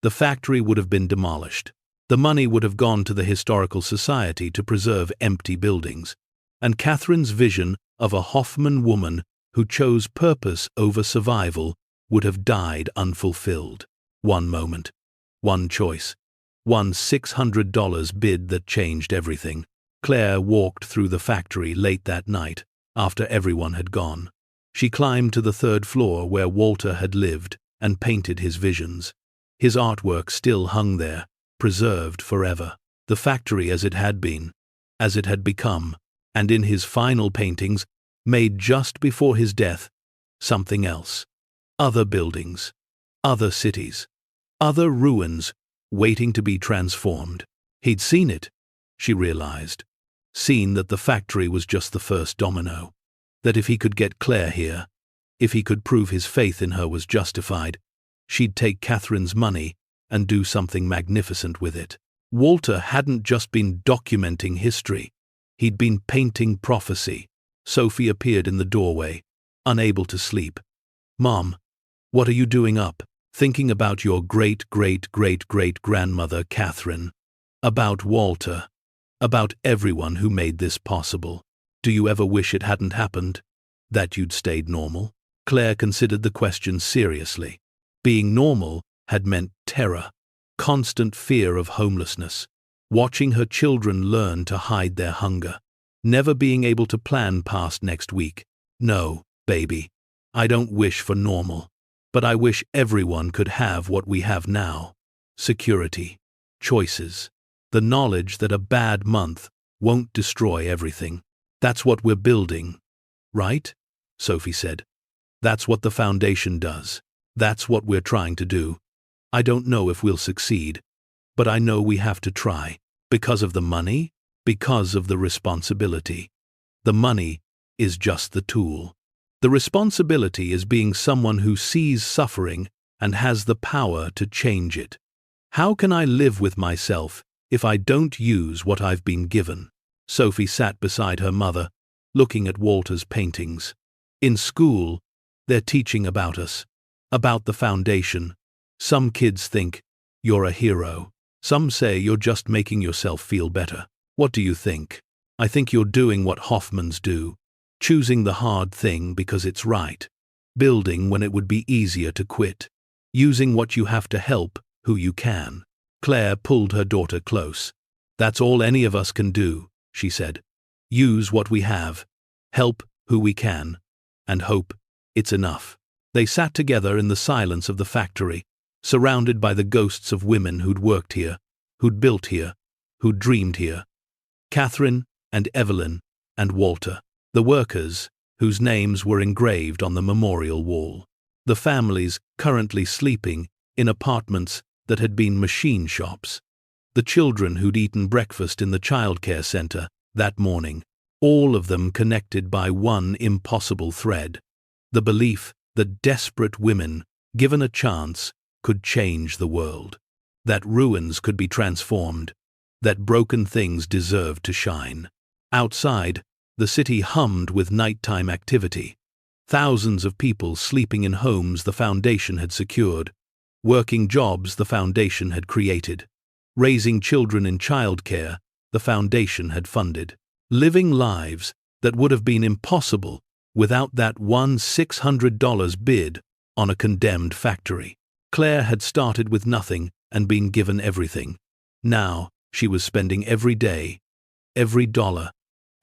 Speaker 1: The factory would have been demolished. The money would have gone to the Historical Society to preserve empty buildings. And Catherine's vision of a Hoffman woman who chose purpose over survival would have died unfulfilled. One moment, one choice, one $600 bid that changed everything. Claire walked through the factory late that night, after everyone had gone. She climbed to the third floor where Walter had lived and painted his visions. His artwork still hung there, preserved forever. The factory as it had been, as it had become, and in his final paintings, made just before his death, something else. Other buildings, other cities, other ruins waiting to be transformed. He'd seen it, she realized. Seen that the factory was just the first domino. That if he could get Claire here, if he could prove his faith in her was justified, she'd take Catherine's money and do something magnificent with it. Walter hadn't just been documenting history. He'd been painting prophecy. Sophie appeared in the doorway, unable to sleep. "Mom, what are you doing up?" "Thinking about your great-great-great-great-grandmother, Catherine. About Walter. About everyone who made this possible. Do you ever wish it hadn't happened? That you'd stayed normal?" Claire considered the question seriously. Being normal had meant terror, constant fear of homelessness, watching her children learn to hide their hunger, never being able to plan past next week. "No, baby, I don't wish for normal, but I wish everyone could have what we have now. Security, choices, the knowledge that a bad month won't destroy everything. That's what we're building, right?" Sophie said. "That's what the foundation does. That's what we're trying to do. I don't know if we'll succeed, but I know we have to try. Because of the money, because of the responsibility. The money is just the tool. The responsibility is being someone who sees suffering and has the power to change it. How can I live with myself if I don't use what I've been given?" Sophie sat beside her mother, looking at Walter's paintings. "In school, they're teaching about us, about the foundation. Some kids think you're a hero. Some say you're just making yourself feel better. What do you think?" "I think you're doing what Hoffmans do, choosing the hard thing because it's right, building when it would be easier to quit, using what you have to help who you can." Claire pulled her daughter close. "That's all any of us can do," she said. "Use what we have, help who we can, and hope it's enough." They sat together in the silence of the factory, surrounded by the ghosts of women who'd worked here, who'd built here, who'd dreamed here. Catherine and Evelyn and Walter, the workers whose names were engraved on the memorial wall. The families currently sleeping in apartments that had been machine shops. The children who'd eaten breakfast in the childcare center that morning, all of them connected by one impossible thread. The belief that desperate women, given a chance, could change the world. That ruins could be transformed. That broken things deserved to shine. Outside, the city hummed with nighttime activity. Thousands of people sleeping in homes the foundation had secured. Working jobs the foundation had created. Raising children in childcare the foundation had funded. Living lives that would have been impossible without that one $600 bid on a condemned factory. Claire had started with nothing and been given everything. Now, she was spending every day, every dollar,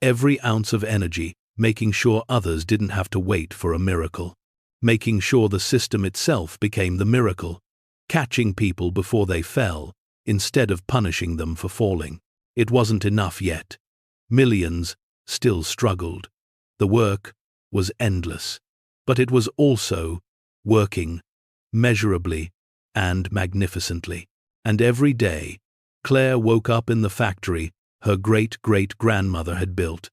Speaker 1: every ounce of energy, making sure others didn't have to wait for a miracle. Making sure the system itself became the miracle. Catching people before they fell, instead of punishing them for falling. It wasn't enough yet. Millions still struggled. The work was endless, but it was also working measurably and magnificently. And every day, Claire woke up in the factory her great-great-grandmother had built,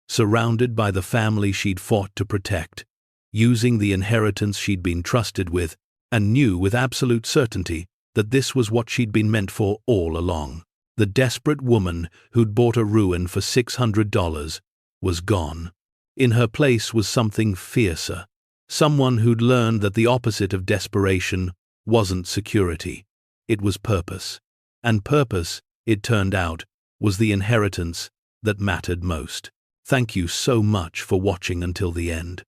Speaker 1: surrounded by the family she'd fought to protect, using the inheritance she'd been trusted with, and knew with absolute certainty that this was what she'd been meant for all along. The desperate woman who'd bought a ruin for $600 was gone. In her place was something fiercer, someone who'd learned that the opposite of desperation wasn't security, it was purpose. And purpose, it turned out, was the inheritance that mattered most. Thank you so much for watching until the end.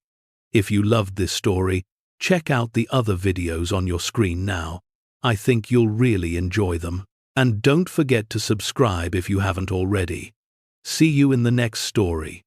Speaker 1: If you loved this story, check out the other videos on your screen now. I think you'll really enjoy them. And don't forget to subscribe if you haven't already. See you in the next story.